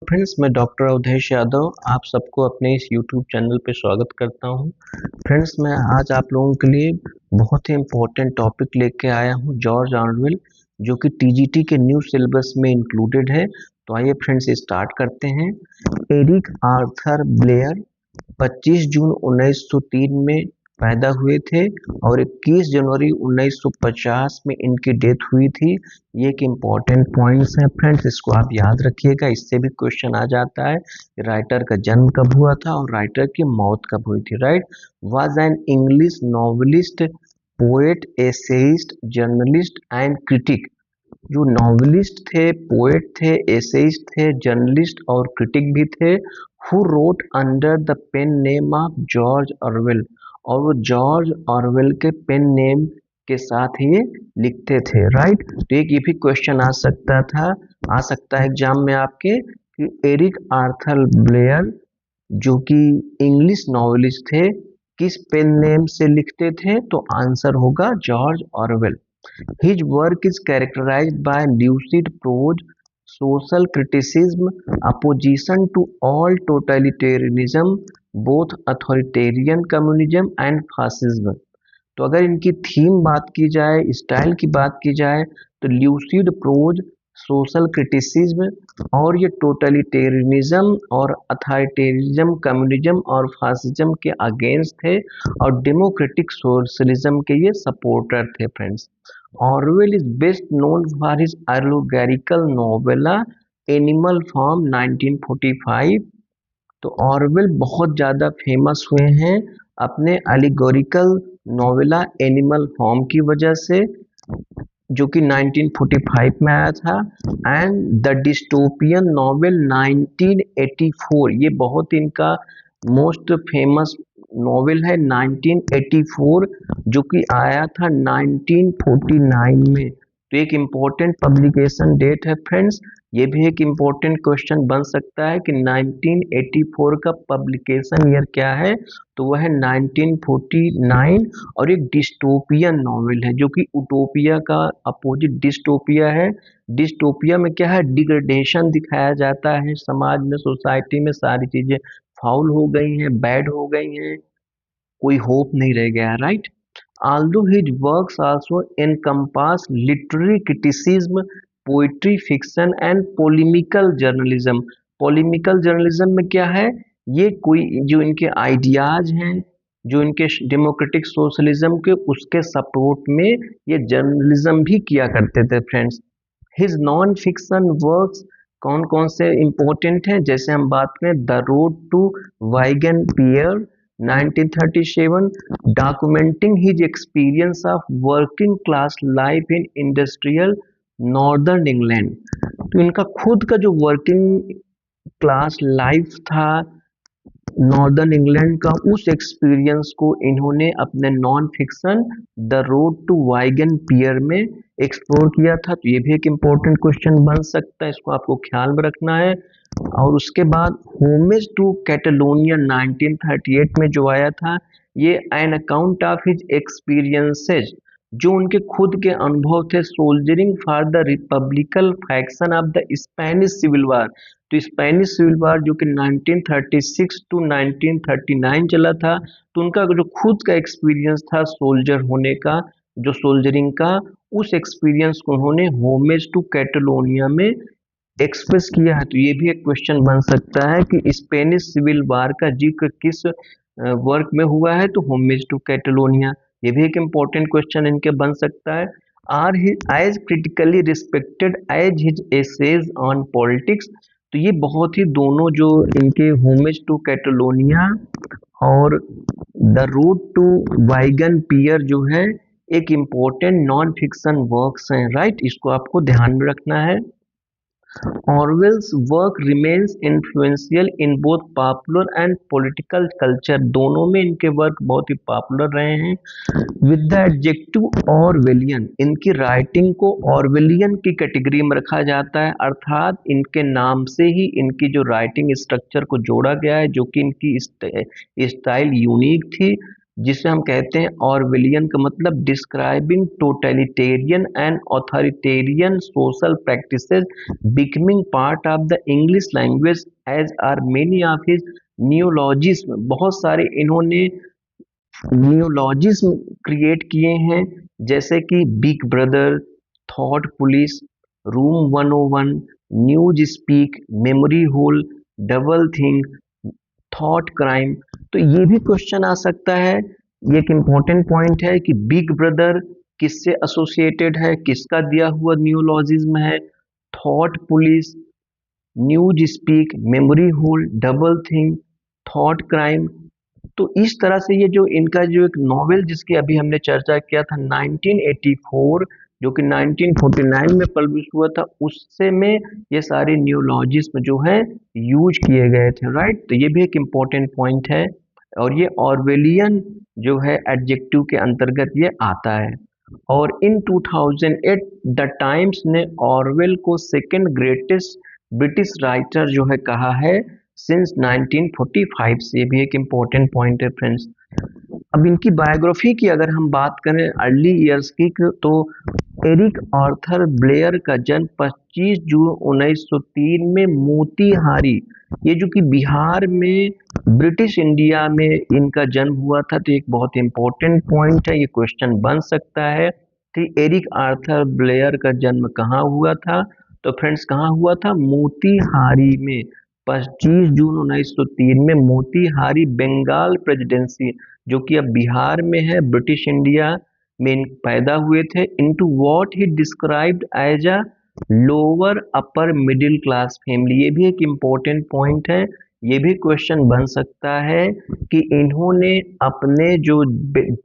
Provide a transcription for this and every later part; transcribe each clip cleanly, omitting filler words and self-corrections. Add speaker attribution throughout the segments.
Speaker 1: Friends, मैं doctor Awadhesh Yadav आप सबको अपने इस यूट्यूब चैनल पे स्वागत करता हूं। फ्रेंड्स, मैं आज आप लोगों के लिए बहुत ही इम्पोर्टेंट टॉपिक लेके आया हूं, जॉर्ज ऑरवेल, जो कि टीजीटी के न्यू सिलेबस में इंक्लूडेड है। तो आइए फ्रेंड्स स्टार्ट करते हैं। एरिक आर्थर ब्लेयर 25 जून 1903 में पैदा हुए थे और 21 जनवरी 1950 में इनकी डेथ हुई थी। ये एक इम्पॉर्टेंट पॉइंट्स हैं फ्रेंड्स, इसको आप याद रखिएगा। इससे भी क्वेश्चन आ जाता है राइटर का जन्म कब हुआ था और राइटर की मौत कब हुई थी। Right, was an English novelist, poet, essayist, journalist and critic. जो नॉवेलिस्ट थे, पोएट थे, एसेइस्ट थे, जर्नलिस्ट और क्रिटिक भी थे। Who wrote under the pen name of George Orwell, और वो जॉर्ज ऑरवेल के पेन नेम के साथ ये लिखते थे। राइट, तो एक ये भी क्वेश्चन आ सकता है एग्जाम में आपके कि एरिक आर्थर ब्लेयर जो कि इंग्लिश नॉवेलिस्ट थे, किस पेन नेम से लिखते थे? तो आंसर होगा George Orwell. His work is characterized by lucid prose, social criticism, opposition to all totalitarianism, both authoritarian communism and fascism। तो अगर इनकी थीम बात की जाए, स्टाइल की बात की जाए, तो ल्यूसिड प्रोज, सोशल क्रिटिसिज्म और ये टोटलिटेरियनिज्म और अथॉरिटेरिज्म, कम्युनिज्म और फासिज्म के अगेंस्ट थे और डेमोक्रेटिक सोशलिज्म के ये सपोर्टर थे। Friends, Orwell is best known for his allegorical novella Animal Farm 1945। तो ऑरवेल बहुत ज़्यादा फेमस हुए हैं अपने एलिगोरिकल नोवेला एनिमल फार्म की वजह से, जो कि 1945 में आया था, एंड द डिस्टोपियन नॉवेल 1984। ये बहुत इनका मोस्ट फेमस नॉवेल है 1984, जो कि आया था 1949 में। तो एक इम्पोर्टेंट पब्लिकेशन डेट है फ्रेंड्स। ये भी एक इम्पोर्टेंट क्वेश्चन बन सकता है कि 1984 का पब्लिकेशन ईयर क्या है? तो वह है 1949। और एक डिस्टोपियन नॉवेल है जो कि उटोपिया का अपोजिट डिस्टोपिया है। डिस्टोपिया में क्या है? डिग्रेडेशन दिखाया जाता है, समाज में, सोसाइटी में सारी चीजें फाउल हो गई हैं, बैड हो गई हैं, कोई होप नहीं रह गया। Right, although his works also encompass literary criticism, poetry, fiction and polemical journalism। polemical journalism में क्या है? ये कोई जो इनके आइडियाज हैं, जो इनके डेमोक्रेटिक सोशलिज्म के, उसके सपोर्ट में ये जर्नलिज्म भी किया करते थे। Friends, his non fiction works कौन कौन से इंपॉर्टेंट हैं? जैसे हम बात करें the road to Wigan Pier 1937, documenting his experience of working class life in industrial northern England। तो इनका खुद का जो वर्किंग क्लास लाइफ था नॉर्दर्न इंग्लैंड का, उस एक्सपीरियंस को इन्होंने अपने non fiction the road to Wigan Pier में एक्सप्लोर किया था। तो ये भी एक इम्पोर्टेंट क्वेश्चन बन सकता है, इसको आपको ख्याल में रखना है। और उसके बाद होमेज टू कैटलोनिया 1938 में जो आया था, ये an account of his experiences, जो उनके खुद के अनुभव थे, soldiering for the Republican faction of the Spanish civil war. तो स्पेनिश सिविल वार जो कि 1936 टू 1939 चला था, तो उनका जो खुद का एक्सपीरियंस था सोल्जर होने का, जो सोल्जरिंग का, उस एक्सपीरियंस को उन्होंने होमेज टू कैटलोनिया में एक्सप्रेस किया है। तो ये भी एक क्वेश्चन बन सकता है कि स्पेनिश सिविल वार का जिक्र किस वर्क में हुआ है? तो होमेज टू कैटलोनिया। ये भी एक इम्पोर्टेंट क्वेश्चन इनके बन सकता है। Are he as critically respected as his essays on politics. तो ये बहुत ही दोनों जो इनके होमेज टू कैटलोनिया और the road to Wigan pier जो है, एक इम्पोर्टेंट नॉन फिक्शन वर्क्स हैं। राइट, इसको आपको ध्यान में रखना है। Orwell's work remains influential in both popular and political culture. दोनों में इनके वर्क बहुत ही पॉपुलर रहे हैं। विद द एडजेक्टिव ऑरवेलियन, इनकी राइटिंग को ऑरवेलियन की कैटेगरी में रखा जाता है, अर्थात इनके नाम से ही इनकी जो राइटिंग स्ट्रक्चर को जोड़ा गया है, जो कि इनकी स्टाइल यूनिक थी। जिसे हम कहते हैं ऑरवेलियन का मतलब describing totalitarian and authoritarian social practices becoming part of the English language as are many of his neologism. बहुत सारे इन्होंने नियोलॉजिज्म क्रिएट किए हैं, जैसे कि Big Brother, thought police, room 101, newspeak, memory hole, doublethink, thoughtcrime. तो ये भी क्वेश्चन आ सकता है, ये एक इम्पोर्टेंट पॉइंट है कि बिग ब्रदर किससे एसोसिएटेड है, किसका दिया हुआ नियोलॉजिज्म है, thought police, newspeak, memory hole, doublethink, thoughtcrime. तो इस तरह से ये जो इनका जो एक नॉवेल जिसकी अभी हमने चर्चा किया था 1984, जो कि 1949 में पब्लिश हुआ था, उससे में ये सारे न्यूलॉजिज्म जो है यूज किए गए थे, राइट। तो ये भी एक इम्पोर्टेंट पॉइंट है, और ये ऑरवेलियन जो है एडजेक्टिव के अंतर्गत ये आता है। और इन 2008 द टाइम्स ने ऑरवेल को सेकंड ग्रेटेस्ट ब्रिटिश राइटर जो है कहा है सिंस 1945 से। भी एक इम्पोर्टेंट पॉइंट है फ्रेंड्स। अब इनकी बायोग्राफी की अगर हम बात करें अर्ली ईयर्स की, तो एरिक आर्थर ब्लेयर का जन्म 25 जून 1903 में मोतीहारी, ये जो कि बिहार में ब्रिटिश इंडिया में इनका जन्म हुआ था। तो एक बहुत इंपॉर्टेंट पॉइंट है, ये क्वेश्चन बन सकता है कि एरिक आर्थर ब्लेयर का जन्म कहाँ हुआ था। तो फ्रेंड्स कहाँ हुआ था, मोतीहारी में। 25 जून 1903 में मोतीहारी बंगाल प्रेसिडेंसी, जो कि अब बिहार में है, ब्रिटिश इंडिया में पैदा हुए थे। Into what he described as a lower upper middle class family. ये भी एक इम्पोर्टेंट पॉइंट है, ये भी क्वेश्चन बन सकता है कि इन्होंने अपने जो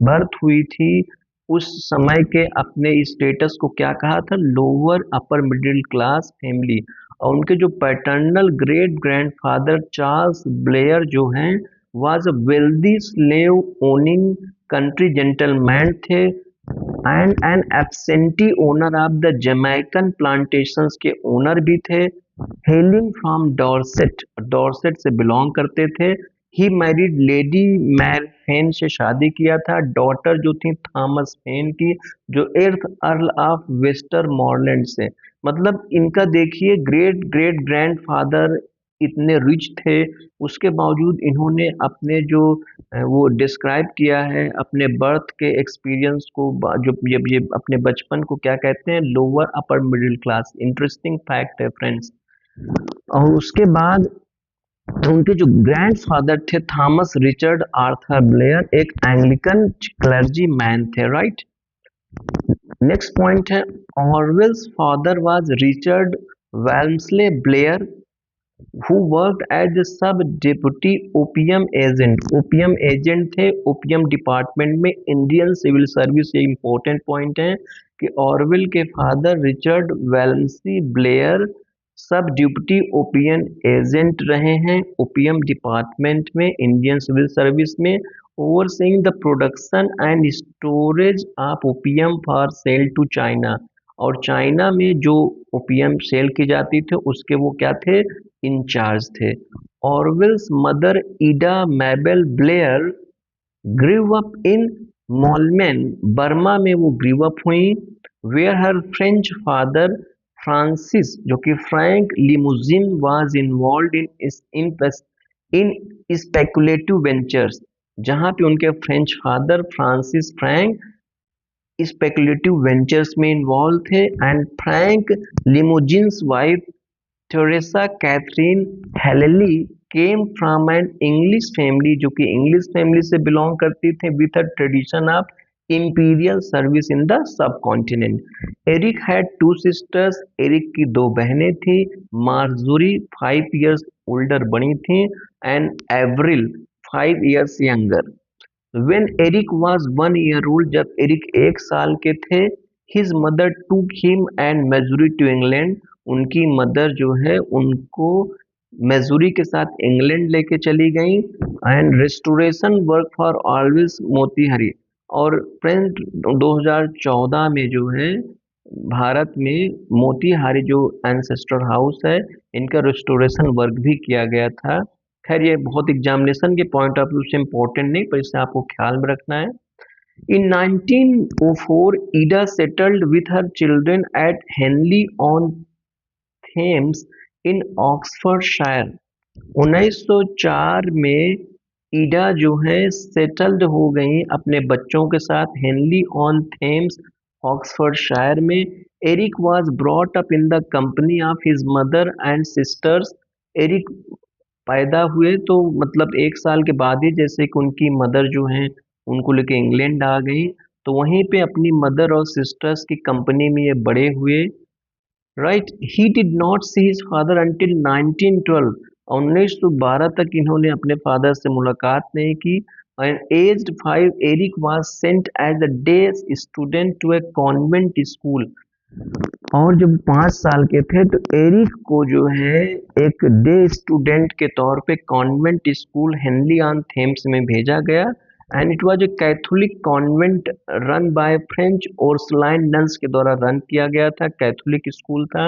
Speaker 1: बर्थ हुई थी उस समय के अपने स्टेटस को क्या कहा था, lower upper middle class family. और उनके जो paternal great grandfather Charles Blair जो हैं was a wealthy slave owning country gentleman थे and an absentee owner of the Jamaican plantations के ओनर भी थे। हेलिंग फ्रॉम डॉर्सेट, डॉर्सेट से बिलोंग करते थे। ही मैरिड लेडी मैर फेन से शादी किया था, डॉटर जो थी थॉमस फेन की, जो एर्थ अर्ल ऑफ वेस्टर मॉरलैंड से। मतलब इनका देखिए ग्रेट ग्रेट ग्रैंडफादर इतने रिच थे, उसके बावजूद इन्होंने अपने जो वो डिस्क्राइब किया है अपने बर्थ के एक्सपीरियंस को, जो ये अपने बचपन को क्या कहते हैं, lower upper middle class. Interesting fact है फ्रेंड्स। और उसके बाद उनके जो ग्रैंडफादर थे थॉमस रिचर्ड आर्थर ब्लेयर, एक एंग्लिकन क्लर्जी मैन थे, राइट। नेक्स्ट पॉइंट है, Orwell's father was Richard Walmesley Blair who worked as the sub deputy opium agent. Opium agent थे ओपीएम डिपार्टमेंट में इंडियन सिविल सर्विस। ये important point है कि Orwell के father Richard Walmesley Blair sub deputy opium agent रहे हैं opium department में Indian civil service में, overseeing the production and storage of opium for sale to China. और चाइना में जो ओपीएम सेल की जाती थी उसके वो क्या थे, इंचार्ज थे। Orwell's mother Ida Mabel Blair grew up in Moulmein, Burma में वो ग्रीव अप हुई। Where her French father Francis, जो कि Frank Limouzin was involved in speculative ventures, जहां पे उनके French father Francis Frank speculative ventures में इन्वॉल्व थे। And Frank Limouzin's wife Theresa Catherine Halliley came from an English family, जो कि English family से बिलोंग करती थे with a tradition of imperial service in the subcontinent. Eric had two sisters, Eric की दो बहनें थी, मार्जोरी 5 years ओल्डर बनी थी and Avril 5 years younger. When Eric was 1 year old, जब एरिक 1 साल के थे, his mother took him and Missouri to England, उनकी मदर जो है उनको मेजूरी के साथ इंग्लैंड लेके चली गई। And restoration work for always Motihari. और फ्रेंड 2014 में जो है भारत में मोतीहारी जो एंसेस्टर हाउस है इनका रेस्टोरेशन वर्क भी किया गया था। खैर ये बहुत एग्जामिनेशन के पॉइंट ऑफ व्यू से इम्पोर्टेंट नहीं, पर इसे आपको ख्याल में रखना है। In 1904, Ida settled with her children at Henley on Thames in Oxfordshire। 1904 में ईडा जो है सेटल्ड हो गई अपने बच्चों के साथ हेनली ऑन थेम्स, ऑक्सफोर्डशायर में। Eric was brought up in the company of his mother and sisters. Eric पैदा हुए तो मतलब 1 साल के बाद ही जैसे कि उनकी मदर जो हैं उनको लेके इंग्लैंड आ गई, तो वहीं पे अपनी मदर और सिस्टर्स की कंपनी में ये बड़े हुए। Right, he did not see his father until 1912। 1912 तक इन्होंने अपने फादर से मुलाकात नहीं की। And aged 5 Eric was sent as a day student to a convent school. और जब 5 साल के थे तो एरिक को जो है एक डे स्टूडेंट के तौर पे convent school Henley on Thames में भेजा गया। And it was a Catholic convent run by French Ursuline nuns के द्वारा रन किया गया था, कैथोलिक स्कूल था।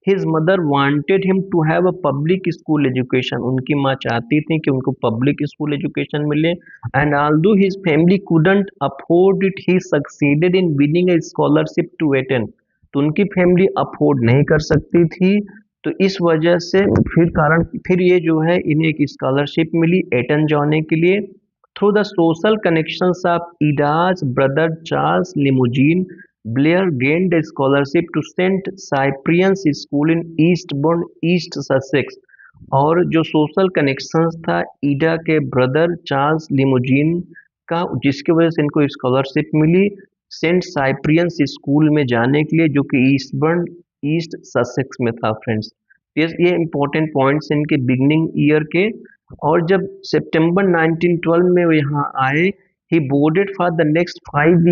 Speaker 1: His mother wanted him to have a public school education. उनकी माँ चाहती थी कि उनको पब्लिक स्कूल एजुकेशन मिले। And although his family couldn't afford it, he succeeded in winning a scholarship to attend. तो उनकी फैमिली अफोर्ड नहीं कर सकती थी, तो इस वजह से फिर ये जो है इन्हें एक स्कॉलरशिप मिली एटन जाने के लिए। Through the social connections of Ida's brother Charles Limouzin, Blair gained a scholarship to St. Cyprian's School in Eastbourne, East Sussex. और जो सोशल कनेक्शंस था ईडा के ब्रदर चार्ल्स लिमोजीन का, जिसकी वजह से इनको स्कॉलरशिप मिली सेंट साइप्रियंस स्कूल में जाने के लिए, जो कि ईस्टबर्न, ईस्ट ससेक्स में था फ्रेंड्स। ये इंपॉर्टेंट पॉइंट्स इनके बिगनिंग ईयर के। और जब सितंबर 1912 में वो यहाँ आए, he boarded for the next 5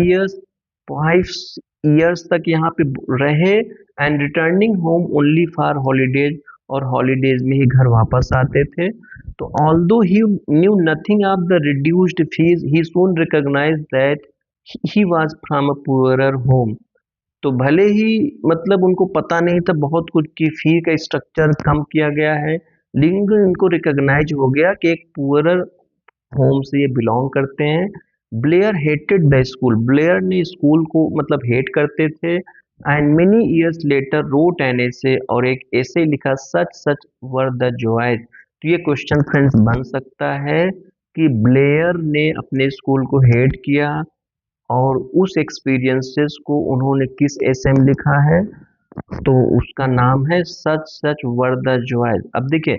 Speaker 1: years तक यहाँ पे रहे। And returning home only for holidays, और हॉलीडेज में ही घर वापस आते थे। तो although he knew nothing of the reduced fees, he soon recognised that he was from a poorer home. तो भले ही मतलब उनको पता नहीं था बहुत कुछ की फी का स्ट्रक्चर कम किया गया है, लेकिन इनको रिकॉग्नाइज हो गया कि एक पुअरर होम से ये बिलोंग करते हैं। Blair hated the school, Blair ने स्कूल को मतलब हेट करते थे। And many years later wrote an essay, और एक ऐसे लिखा, सच सच वर द जॉयज। तो ये क्वेश्चन फ्रेंड्स बन सकता है कि ब्लेयर ने अपने स्कूल को हेट किया और उस एक्सपीरियंसेस को उन्होंने किस एसे में लिखा है, तो उसका नाम है सच सच वर द जॉयज। अब देखिए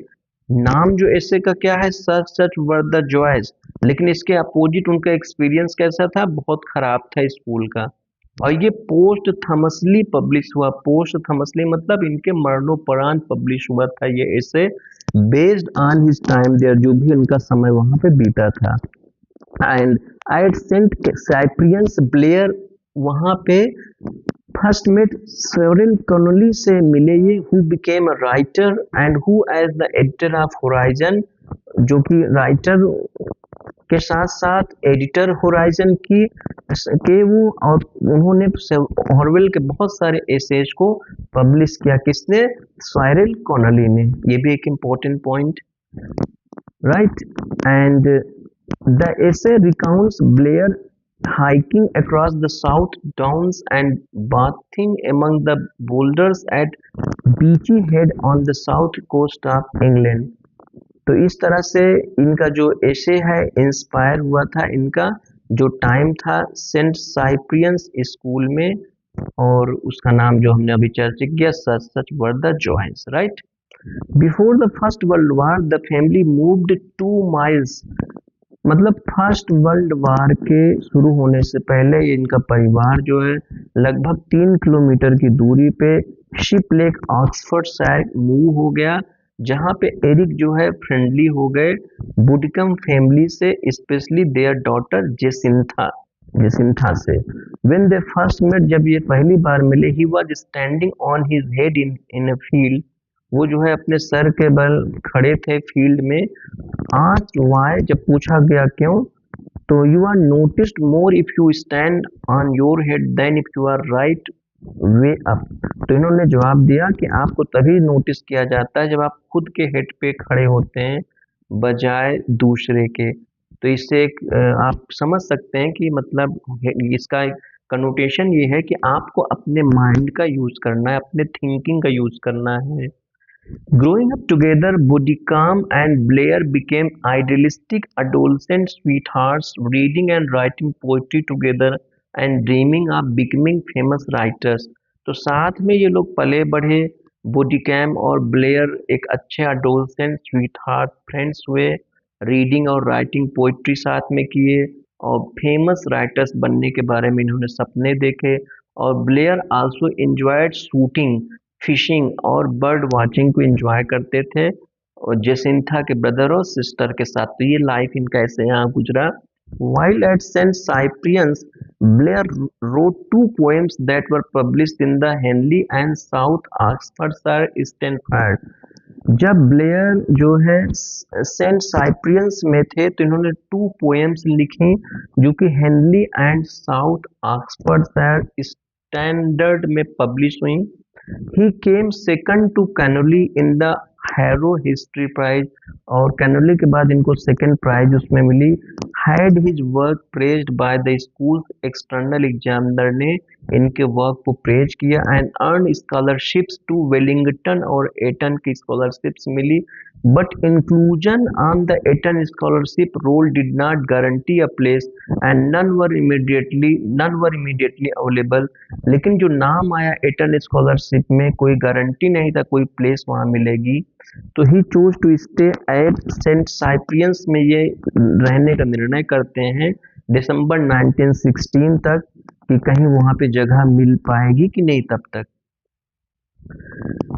Speaker 1: नाम जो ऐसे का क्या है, सच सच वर द जॉयज, लेकिन इसके अपोजिट उनका एक्सपीरियंस कैसा था, बहुत खराब था स्कूल का। और ये पोस्ट थमसली पब्लिश हुआ, पोस्ट थमसली मतलब इनके मरणोपरांत पब्लिश हुआ था ये ऐसे, based on his time there, जो भी उनका समय वहां पे बीता था। And I Saint Cyprian's Blair, वहां पे फर्स्ट मेट सेवरल कॉनोली से मिले ये, who became a writer and who as the editor of Horizon, जो कि राइटर के साथ साथ एडिटर होराइजन की के वो, और उन्होंने ऑरवेल के बहुत सारे एसेज को पब्लिश किया। किसने, साइरल कॉनोली ने। ये भी एक important point, right. And the essay recounts Blair hiking across the South Downs and bathing among the boulders at Beachy Head on the south coast of England। तो इस तरह से इनका जो essay है इंस्पायर हुआ था, इनका जो टाइम था सेंट साइप्रियंस स्कूल में, और उसका नाम जो हमने अभी चर्चा किया, such such were the joys, right. Before the First World War the family moved 2 miles, मतलब फर्स्ट वर्ल्ड वार के शुरू होने से पहले इनका परिवार जो है लगभग 3 किलोमीटर की दूरी पे शिप लेक ऑक्सफोर्डशायर मूव हो गया, जहां पे एरिक जो है फ्रेंडली हो गए बुडकम फैमिली से, स्पेशली देयर डॉटर जेसिंथा से। व्हेन दे फर्स्ट मेट, जब ये पहली बार मिले, he was standing on his head in a field, वो जो है अपने सर के बल खड़े थे फील्ड में। आस्क्ड व्हाई, जब पूछा गया क्यों, तो you are noticed more if you stand on your head than if you are right way up. तो इन्होंने जवाब दिया कि आपको तभी नोटिस किया जाता है जब आप खुद के हेड पे खड़े होते हैं, बजाय दूसरे के। तो इससे एक आप समझ सकते हैं कि मतलब इसका एक कनोटेशन ये है कि आपको अपने माइंड का यूज करना है, अपने थिंकिंग का यूज करना है। Growing up together, Bodicam and Blair became idealistic adolescent sweethearts, reading and writing poetry together and dreaming of becoming famous writers. तो साथ में ये लोग पले बढ़े। बोडिकैम और ब्लेयर एक अच्छे अडोलसेंट स्वीटहार्ट फ्रेंड्स हुए, रीडिंग और राइटिंग पोइट्री साथ में किए और फेमस राइटर्स बनने के बारे में इन्होंने सपने देखे। और Blair also enjoyed shooting, fishing और बर्ड वाचिंग को एंजॉय करते थे और जेसिंथा के ब्रदर और सिस्टर के साथ। तो ये लाइफ इनका ऐसे यहाँ गुजरा। While at St. Cyprian's, Blair wrote two poems that were published in the Henley and South Oxfordshire Stanford। जब ब्लेयर जो है सेंट साइप्रियंस में थे तो इन्होंने टू पोएम्स लिखी जो कि Henley and South Oxfordshire standard में पब्लिश हुई। He came second to Connolly in the Harrow history prize, और कैनोली के बाद इनको सेकंड प्राइज उसमें मिली। Had his work praised by the school external examiner ने इनके वर्क को प्रेज किया and earned scholarships to Wellington और एटन की स्कॉलरशिप्स मिली। But inclusion on the Eton scholarship roll did not guarantee a place and none were immediately available. लेकिन जो नाम आया एटन स्कॉलरशिप में कोई गारंटी नहीं था कोई प्लेस वहां मिलेगी। तो he choose to stay at Saint Cyprian's में ये रहने का निर्णय करते हैं दिसंबर 1916 तक कि कहीं वहां पे जगह मिल पाएगी कि नहीं तब तक।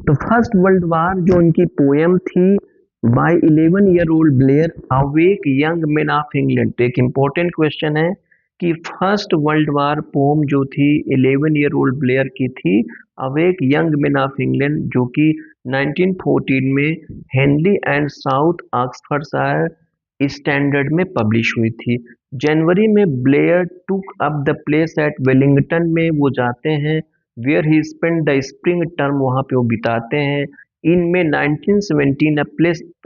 Speaker 1: तो फर्स्ट वर्ल्ड वार जो उनकी पोएम थी by 11-year-old Blair awake young man of England. तो एक इम्पोर्टेंट क्वेश्चन है कि फर्स्ट वर्ल्ड वार पोम जो थी 11-year-old ब्लेयर की थी awake young man of England, जो कि 1914 में Henley and South Oxfordshire standard में पब्लिश हुई थी। जनवरी में Blair took up the place at Wellington में वो जाते हैं, where he spend the spring term, वहाँ पे वो बिताते हैं। इन में 1917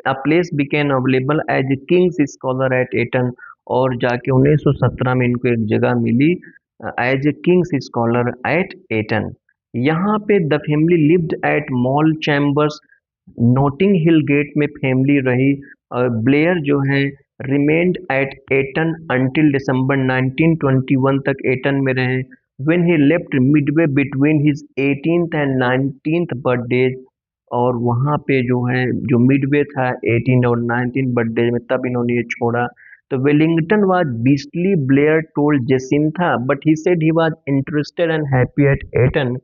Speaker 1: a place became available as a king's scholar at Eton, और जाके 1917 में इनको एक जगह मिली as a King's scholar at Eton. यहाँ पे the family lived at Mall Chambers, Notting Hill Gate में फैमिली रही। और ब्लेयर जो है रिमेन्ड एट एटन अंटिल दिसंबर 1921 तक एटन में रहे। When he left midway between his 18th and 19th birthday, और वहाँ पे जो है जो मिडवे था 18 और 19 बर्थडे में तब इन्होंने ये छोड़ा। तो Wellington was beastly Blair told Jacintha, but he said he was interested and happy at Eton.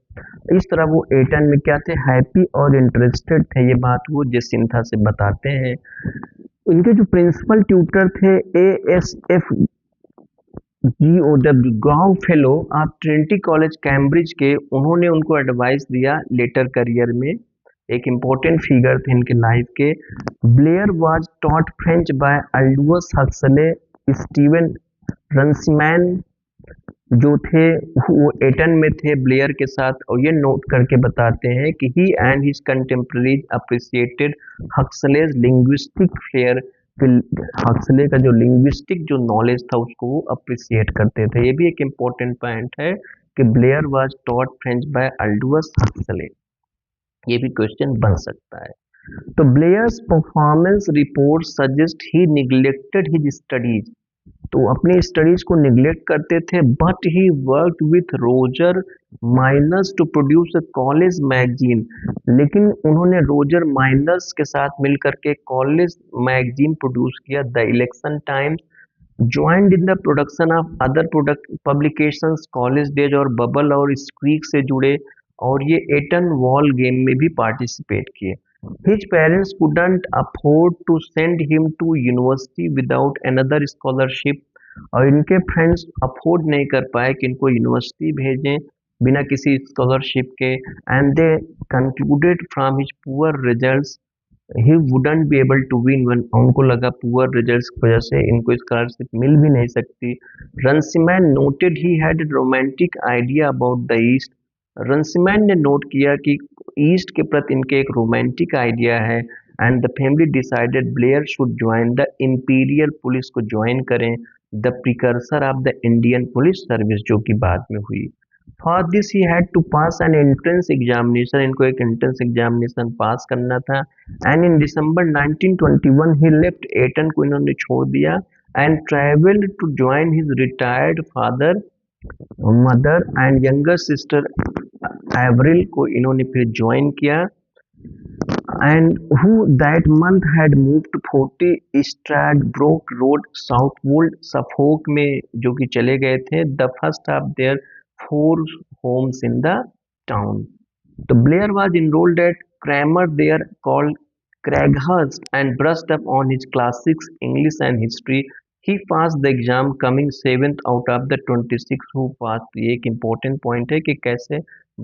Speaker 1: इस तरह वो एटन में क्या थे, हैप्पी और इंटरेस्टेड थे, ये बात वो जेसिंथा से बताते हैं। उनके जो प्रिंसिपल ट्यूटर थे ASF GOW Gow fellow of Trinity College Cambridge के, उन्होंने उनको एडवाइस दिया लेटर करियर में। एक इम्पोर्टेंट फिगर थे इनके लाइफ के। Blair was taught French by Aldous Huxley. Steven Runciman जो थे वो एटन में थे ब्लेयर के साथ, और ये नोट करके बताते हैं कि he and his contemporaries appreciated Huxley's linguistic flair. Huxley का जो लिंग्विस्टिक जो नॉलेज था उसको वो अप्रिशिएट करते थे। ये भी एक इम्पोर्टेंट पॉइंट है कि Blair was taught French by Aldous Huxley, ये भी क्वेश्चन बन सकता है। तो Blair's performance report suggest he neglected his studies, तो अपनी स्टडीज को निग्लेक्ट करते थे। But he worked with Roger Mynors to produce a college magazine, लेकिन उन्होंने रोजर माइनर्स के साथ मिलकर के कॉलेज मैगजीन प्रोड्यूस किया। The Election Times joined in the production of other product publications, college days और बबल और स्क्वीक से जुड़े, और ये एटन वॉल गेम में भी पार्टिसिपेट किए। His parents couldn't afford to send him to university without another scholarship, और इनके फ्रेंड्स अफोर्ड नहीं कर पाए कि इनको यूनिवर्सिटी भेजें बिना किसी स्कॉलरशिप के। And they concluded from his poor results he wouldn't be able to win one, उनको लगा पुअर रिजल्ट्स की वजह से इनको स्कॉलरशिप मिल भी नहीं सकती। Runciman noted he had romantic idea about the East, Runciman ने नोट किया कि ईस्ट के प्रति इनके एक रोमांटिक आइडिया है। And the family decided Blair should join the Imperial Police को ज्वाइन करें, the precursor of the Indian Police Service, जो कि बाद में हुई। For this he had to pass an entrance examination, इनको एक एंट्रेंस एग्जामिनेशन पास करना था। And in December 1921 he left Eton को इन्होंने छोड़ दिया and travelled to join his retired father mother and younger sister Avril को इन्होंने फिर ज्वाइन किया, and who that month had move to 40 Stradbroke Road Southwold Suffolk में, जो कि चले गए थे, the first of their 4 homes in the town. The Blair was enrolled at Cramer there called Craighurst and brushed up on his classics, English and history. He passed the exam coming 7th out of the 26 who passed. ये एक important point है कि कैसे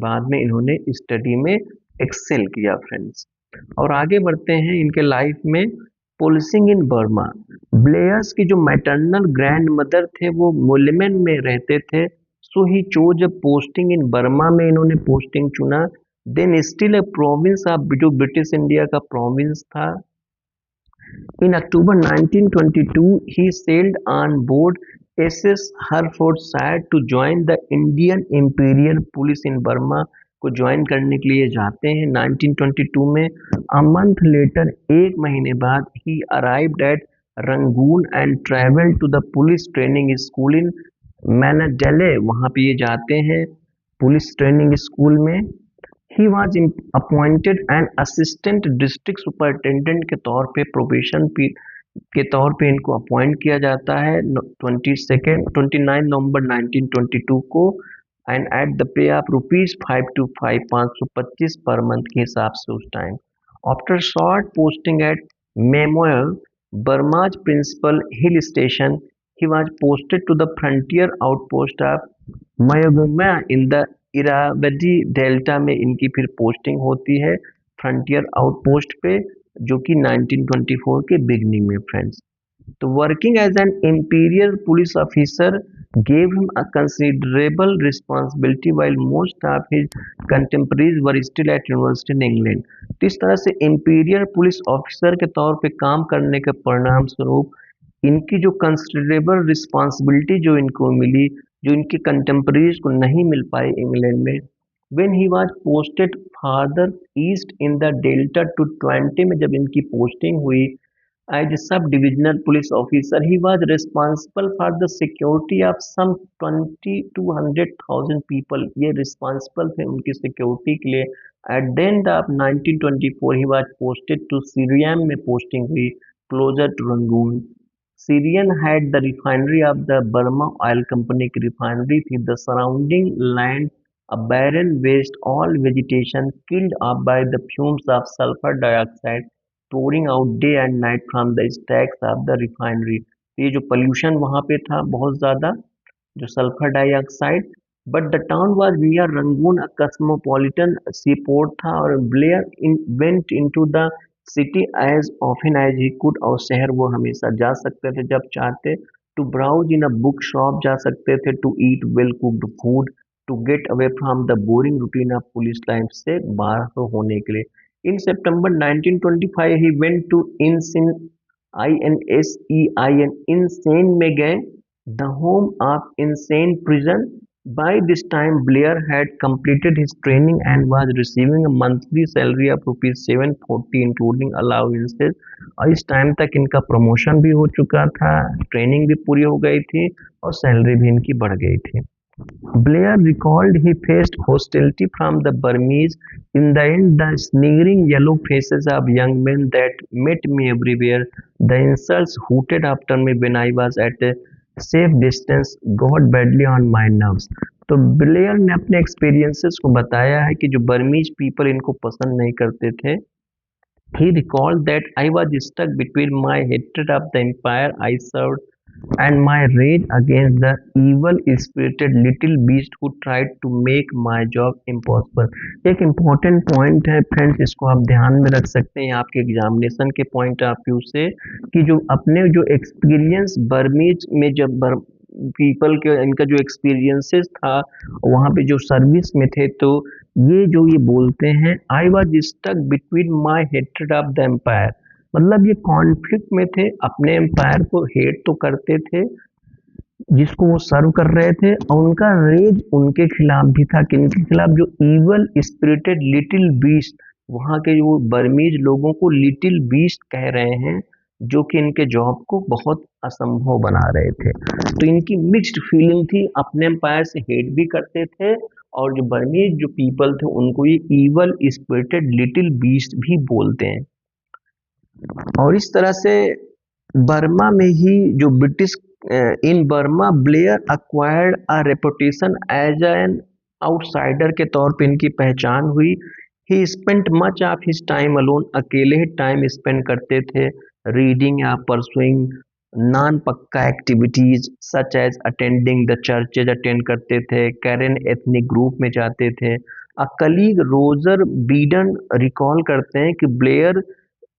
Speaker 1: बाद में इन्होंने study में Excel किया फ्रेंड्स। और आगे बढ़ते हैं इनके लाइफ में। पुलिसिंग इन बर्मा, ब्लेयर्स की जो मैटरनल ग्रैंड मदर थे वो मुलमेन में रहते थे, so he chose a posting in Burma में इन्होंने पोस्टिंग चुना। Then still a province of जो ब्रिटिश इंडिया का प्रोविंस था। In October 1922 he sailed on board SS Herefordshire to join the Indian Imperial Police in Burma को ज्वाइन करने के लिए जाते हैं 1922 में। अ मंथ लेटर, एक महीने बाद, he arrived at Rangoon and travelled to the police training school in Mandalay, वहाँ पे ये जाते हैं पुलिस ट्रेनिंग स्कूल में। He was appointed an assistant district superintendent के तौर पे, प्रोबेशन के तौर पे इनको अपॉइंट किया जाता है 29 नवंबर 1922 को, and at the pay of ₹5 to 5 525 per month के हिसाब से उस time. After short posting at Maymyo, Burma's principal hill station, he was posted to the frontier outpost of Mayagüez in the Irrawaddy delta में इनकी फिर पोस्टिंग होती है frontier outpost पे, जो कि 1924 के बिगनिंग में फ्रेंड्स। तो working as an imperial police officer gave him a considerable responsibility while most of his contemporaries were still at university in England। तो इस तरह से इंपीरियल पुलिस ऑफिसर के तौर पे काम करने के परिणाम स्वरूप इनकी जो कंसिडरेबल रिस्पॉन्सिबिलिटी जो इनको मिली, जो इनके कंटेम्परेरीज को नहीं मिल पाई इंग्लैंड में। When he was posted farther east in the delta to 20 में जब इनकी पोस्टिंग हुई as sub divisional police officer, he was responsible for the security of some 20,000 people, ये रिस्पॉन्सिबल थे उनकी सिक्योरिटी के लिए। At the end of 1924 he was posted to Syriam में पोस्टिंग हुई closer to Rangoon. Syriam had the refinery of the Burma oil company की refinery थी। The surrounding land a barren waste, all vegetation killed up by the fumes of sulphur dioxide pouring out day and night from the stacks of the refinery। ये जो pollution वहाँ पे था बहुत ज़्यादा, जो sulphur dioxide. But the town was near Rangoon, a cosmopolitan seaport था, और Blair went into the city as often as he could, और शहर वो हमेशा जा सकते थे जब चाहते। To browse in a book shop जा सकते थे, to eat well cooked food, to get away from the boring routine of police life से बाहर होने के लिए। In September 1925 he went to Insane में गए, the home of insane prison। By this time Blair had completed his training and was receiving a monthly salary of ₹740 including allowances। और इस time तक इनका प्रमोशन भी हो चुका था, ट्रेनिंग भी पूरी हो गई थी और सैलरी भी इनकी बढ़ गई थी। Blair recalled he faced hostility from the Burmese. In the end, the sneering yellow faces of young men that met me everywhere, the insults hooted after me when I was at a safe distance, got badly on my nerves। तो Blair ने अपने experiences को बताया है कि जो Burmese people इनको पसंद नहीं करते थे। He recalled that I was stuck between my hatred of the empire I served and my rage against the evil-spirited little beast who tried to make my job impossible। एक important point है friends, इसको आप ध्यान में रख सकते हैं आपके एग्जामिनेशन के पॉइंट ऑफ व्यू से, कि जो अपने जो एक्सपीरियंस बर्मीज में जब पीपल के इनका जो एक्सपीरियंसेस था वहाँ पे जो सर्विस में थे, तो ये बोलते हैं, I was stuck between my hatred of the empire, मतलब ये कॉन्फ्लिक्ट में थे, अपने एम्पायर को हेट तो करते थे जिसको वो सर्व कर रहे थे, और उनका रेज उनके खिलाफ भी था, किनके खिलाफ, जो इवल स्पिरिटेड लिटिल बीस्ट, वहां के जो बर्मीज लोगों को लिटिल बीस्ट कह रहे हैं, जो कि इनके जॉब को बहुत असंभव बना रहे थे। तो इनकी मिक्स्ड फीलिंग थी, अपने एम्पायर से हेट भी करते थे, और जो बर्मीज जो पीपल थे उनको ये इवल स्पिरिटेड लिटिल बीस्ट भी बोलते हैं। और इस तरह से बर्मा में ही जो British, in Burma Blair acquired a reputation as an outsider के तौर पे इनकी पहचान हुई। He spent much of his time alone, अकेले ही टाइम स्पेंड करते थे, रीडिंग या pursuing non pukka activities such as attending the churches, attend करते थे, कैरन एथनिक ग्रुप में जाते थे। A colleague Roger Beadon recall करते हैं कि ब्लेयर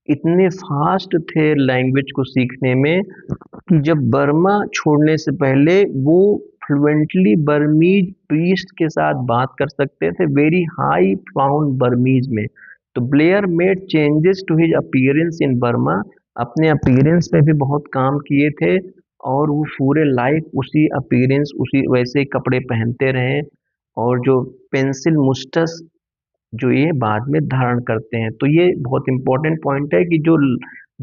Speaker 1: इतने फास्ट थे लैंग्वेज को सीखने में कि जब बर्मा छोड़ने से पहले वो फ्लुएंटली बर्मीज प्रीस्ट के साथ बात कर सकते थे, वेरी हाई फ्लाउंड बर्मीज में। तो Blair made changes to his appearance in Burma, अपने अपीयरेंस पे भी बहुत काम किए थे, और वो पूरे लाइफ उसी अपीयरेंस, उसी वैसे ही कपड़े पहनते रहे, और जो पेंसिल मुस्टस जो ये बाद में धारण करते हैं। तो ये बहुत इंपॉर्टेंट पॉइंट है कि जो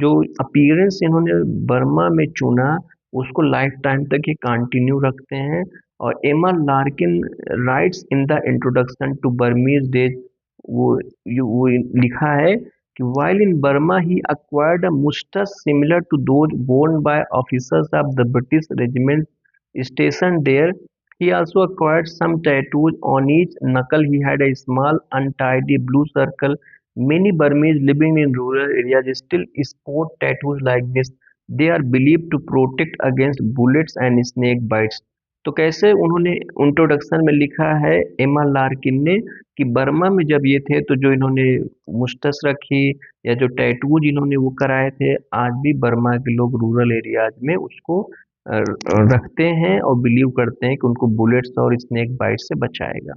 Speaker 1: जो अपीयरेंस इन्होंने बर्मा में चुना, उसको लाइफ टाइम तक ये कंटिन्यू रखते हैं। और Emma Larkin writes in the introduction to Burmese Days, वो वो लिखा है कि while in Burma he acquired a mustache similar to those worn by officers of the British regiments stationed there. He also acquired some tattoos on each knuckle. He had a small untidy blue circle. Many Burmese living in rural areas still sport tattoos like this. They are believed to protect against bullets and snake bites. तो कैसे उन्होंने introduction में लिखा है एमा Larkin ने कि Burma में जब ये थे तो जो इन्होंने मुस्टस रखी या जो टैटूज इन्होंने वो कराए थे, आज भी बर्मा के लोग रूरल एरियाज में उसको रखते हैं और बिलीव करते हैं कि उनको बुलेट्स और स्नेक बाइट से बचाएगा।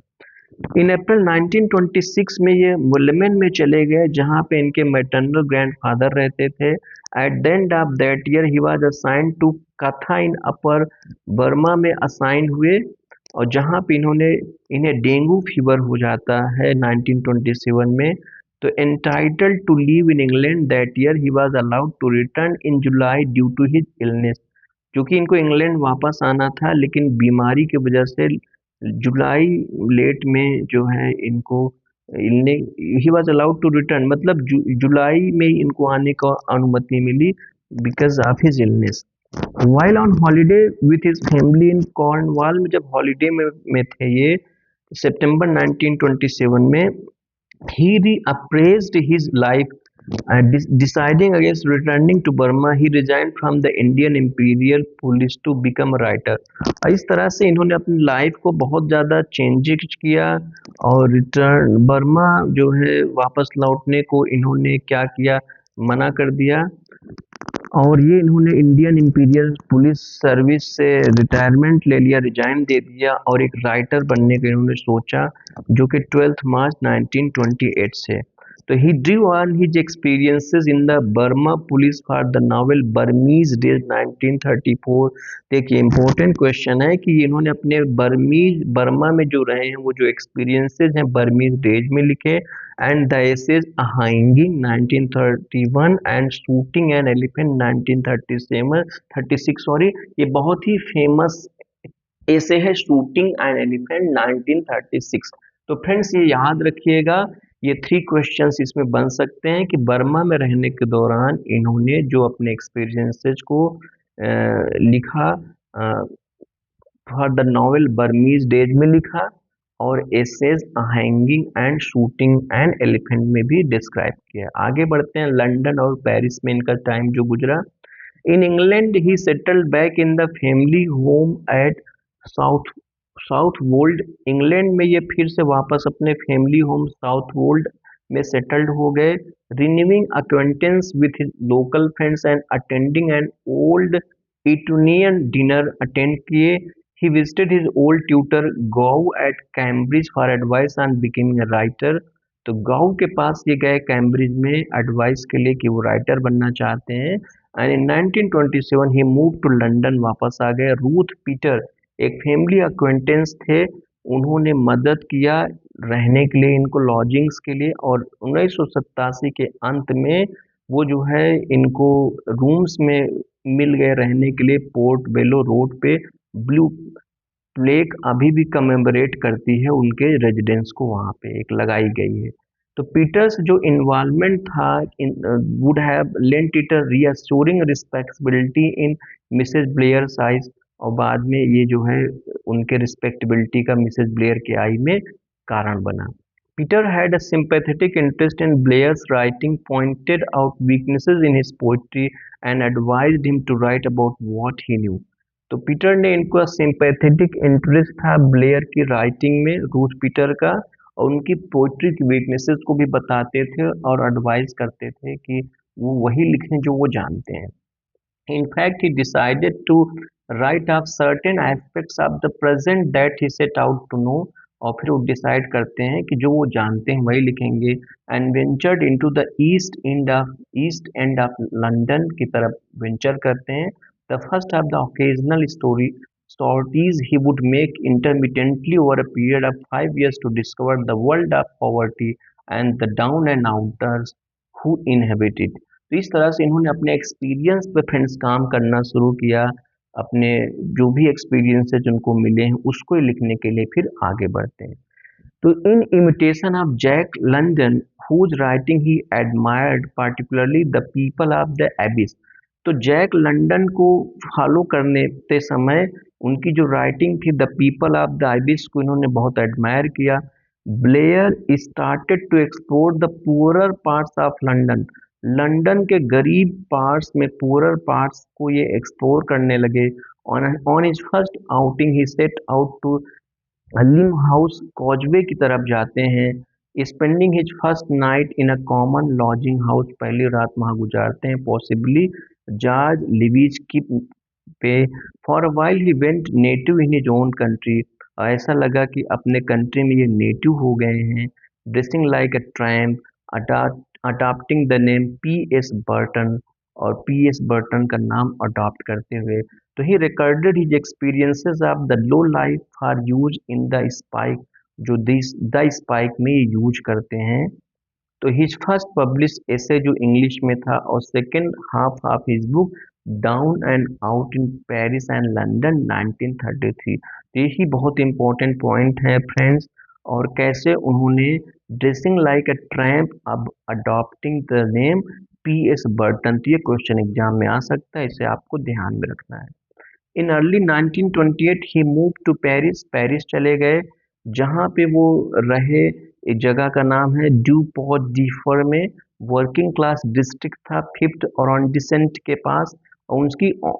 Speaker 1: इन अप्रैल 1926 में ये वुलमेन में चले गए, जहां पे इनके मैटरनल ग्रैंडफादर रहते थे। At the end of that year he was assigned to Katha in upper Burma में असाइन हुए, और जहां पे इन्हें डेंगू फीवर हो जाता है 1927 में। तो entitled to leave in England that year he was allowed to return in July due to his illness, क्योंकि इनको इंग्लैंड वापस आना था, लेकिन बीमारी की वजह से जुलाई लेट में जो है इनको illness he was allowed to return, मतलब जुलाई में इनको आने का अनुमति मिली because of his illness. While on holiday with his family in Cornwall, में जब हॉलीडे में थे ये सितंबर 1927 में, he reappraised his life and deciding against returning to Burma, he resigned from the Indian Imperial Police to become a writer. इस तरह से इन्होंने अपनी लाइफ को बहुत ज़्यादा चेंज किया, और रिटर्न बर्मा जो है वापस लौटने को इन्होंने क्या किया, मना कर दिया, और ये इन्होंने इंडियन इंपीरियल पुलिस सर्विस से रिटायरमेंट ले लिया, रिजाइन दे दिया, और एक राइटर बनने का इन्होंने सोचा, जो कि 12 मार्च 1928 से। तो he drew on his experiences in the Burma police for the novel Burmese Days 1934। देखिए इंपॉर्टेंट क्वेश्चन है कि इन्होंने अपने बर्मा में जो रहे हैं वो जो एक्सपीरियंसेस हैं बर्मीज डेज में लिखे, and the essays Hanging 1931 and Shooting an Elephant 1936 sorry, ये बहुत ही फेमस ऐसे है शूटिंग एन एलिफेंट 1936। तो फ्रेंड्स ये याद रखिएगा, ये 3 क्वेश्चंस इसमें बन सकते हैं कि बर्मा में रहने के दौरान इन्होंने जो अपने एक्सपीरियंसेस को लिखा, for the novel Burmese Days में लिखा, और essays hanging and shooting and elephant में भी डिस्क्राइब किया। आगे बढ़ते हैं, लंदन और पेरिस में इनका टाइम जो गुजरा। In England he settled back in the family home at south Southwold, England में ये फिर से वापस अपने फैमिली होम साउथ वोल्ड में सेटल्ड हो गए। Renewing acquaintance with local friends and attending an Old Etonian dinner attend किए। He visited his old tutor Gou at Cambridge for advice on becoming a writer. तो गौ के पास ये गए कैम्ब्रिज में एडवाइस के लिए कि वो राइटर बनना चाहते हैं। And in 1927 he move to London, वापस आ गए। रूथ पीटर एक फैमिली अक्वेंटेंस थे, उन्होंने मदद किया रहने के लिए इनको, लॉजिंग्स के लिए। और 1987 के अंत में वो जो है इनको रूम्स में मिल गए रहने के लिए पोर्ट बेलो रोड पे। ब्लू प्लेक अभी भी कमेमोरेट करती है उनके रेजिडेंस को, वहाँ पे एक लगाई गई है। तो पीटर्स जो इन्वॉल्वमेंट था in would have lent it a reassuring respectability in Mrs Blair's eyes, और बाद में ये जो है उनके रिस्पेक्टेबिलिटी का मिसेज ब्लेयर के आई में कारण बना। Peter had a sympathetic interest in Blair's writing, pointed out weaknesses in his poetry, and advised him to write about what he knew. तो पीटर ने इनको सिंपैथेटिक इंटरेस्ट था ब्लेयर की राइटिंग में, रूथ पीटर का, और उनकी पोइट्री की वीकनेसेस को भी बताते थे और एडवाइस करते थे कि वो वही लिखें जो वो जानते हैं। In fact, he decided to write off certain aspects of the present that he set out to know, और फिर वो डिसाइड करते हैं कि जो वो जानते हैं वही लिखेंगे। And ventured into the east end of London की तरफ वेंचर करते हैं। The first of the occasional stories he would make intermittently over a period of 5 years to discover the world of poverty and the down and outers who inhabit it। तो इस तरह से इन्होंने अपने एक्सपीरियंस पे friends काम करना शुरू किया, अपने जो भी एक्सपीरियंसेस जिनको मिले हैं उसको ही लिखने के लिए फिर आगे बढ़ते हैं। तो in imitation of Jack London whose writing he admired particularly the people of the abyss. तो जैक लंदन को फॉलो करने के समय उनकी जो राइटिंग थी the people of the abyss को इन्होंने बहुत एडमायर किया। Blair started to explore the poorer parts of London. London के गरीब पार्ट्स में, पुअरर पार्ट्स को ये एक्सप्लोर करने लगे। On his first outing he set out to Limehouse causeway की तरफ जाते हैं। Spending his first night in a common lodging house, पहली रात वहां गुजारते हैं पॉसिबली जॉर्ज लिविज की पे। For a while he went native in his own country, ऐसा लगा कि अपने कंट्री में ये नेटिव हो गए हैं। Dressing like a tramp, adopting the name P S Burton, और पी एस बर्टन का नाम अडॉप्ट करते हुए। तो he recorded his experiences of the low life for use in the Spike, जो द स्पाइक में यूज करते हैं। तो हिज फर्स्ट पब्लिश ऐसे जो इंग्लिश में था, और second half of his book down and out in Paris and London 1933। तो यही बहुत इंपॉर्टेंट पॉइंट है फ्रेंड्स, और कैसे उन्होंने ड्रेसिंग लाइक अ ट्रैम्प अब adopting the name P S Burton. तो ये क्वेश्चन एग्जाम में आ सकता है, इसे आपको ध्यान में रखना है। In early 1928 he move to Paris, Paris चले गए, जहाँ पे वो रहे। एक जगह का नाम है ड्यू पॉट डी फर में, वर्किंग क्लास डिस्ट्रिक्ट था, फिफ्थ और ऑन डिसेंट के पास। और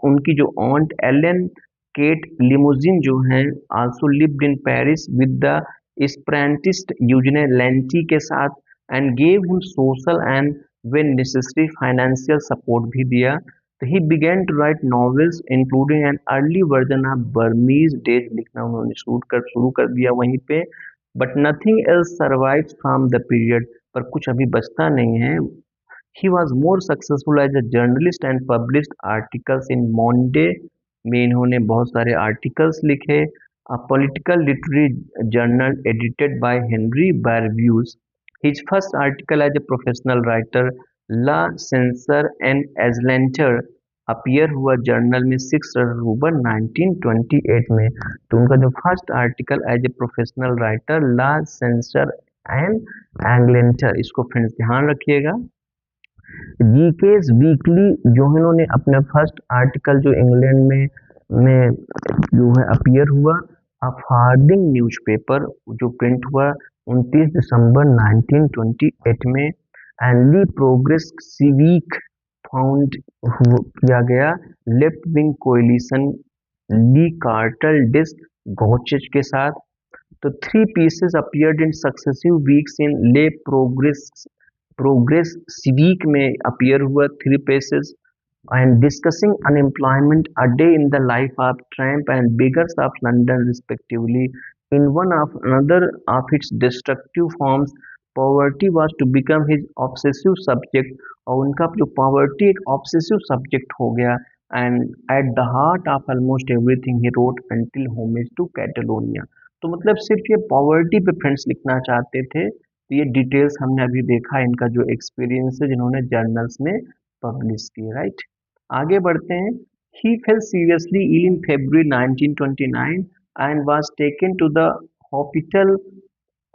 Speaker 1: उनकी जो ऑन्ट एलन केट लिमोजिन जो है also lived in Paris with the Esperantist Eugene Lanti के साथ, and gave him social and when necessary financial support भी दिया। तो he began to write novels including an early version of Burmese Days, लिखना उन्होंने शुरू कर दिया वहीं पे। But nothing else survives from the period, पर कुछ अभी बचता नहीं है। He was more successful as a journalist and published articles इन मॉन्डे में, इन्होंने बहुत सारे आर्टिकल्स लिखे। A political literary journal edited by Henri Barbusse. His first article as a professional writer La Censure en एजलेंटर अपीयर हुआ जर्नल में 6 अक्टूबर 1928 में। तो उनका जो first article as a professional writer La Censure en Angleterre, इसको फ्रेंड्स ध्यान रखिएगा। जीकेस वीकली जो है, इन्होंने अपने फर्स्ट आर्टिकल जो इंग्लैंड में जो है अपीयर हुआ। अ फार्डिंग न्यूज़पेपर जो प्रिंट हुआ 29 दिसंबर 1928 में। And le progress civic found किया गया left wing coalition le cartel des gauches के साथ। तो 3 pieces appeared in successive weeks in le progress civic में अपीयर हुआ 3 pieces. and discussing unemployment, a day in the life of Trump and beggars of London respectively. In one of another of its destructive forms, poverty was to become his obsessive subject और उनका जो poverty एक obsessive subject हो गया and at the heart of almost everything he wrote until homage to Catalonia. तो मतलब सिर्फ ये poverty पे फ्रेंड्स लिखना चाहते थे, तो ये डिटेल्स हमने अभी देखा इनका जो एक्सपीरियंस है जिन्होंने जर्नल्स में पब्लिश किए, राइट। आगे बढ़ते हैं। He fell seriously ill in February 1929 and was taken to the Hospital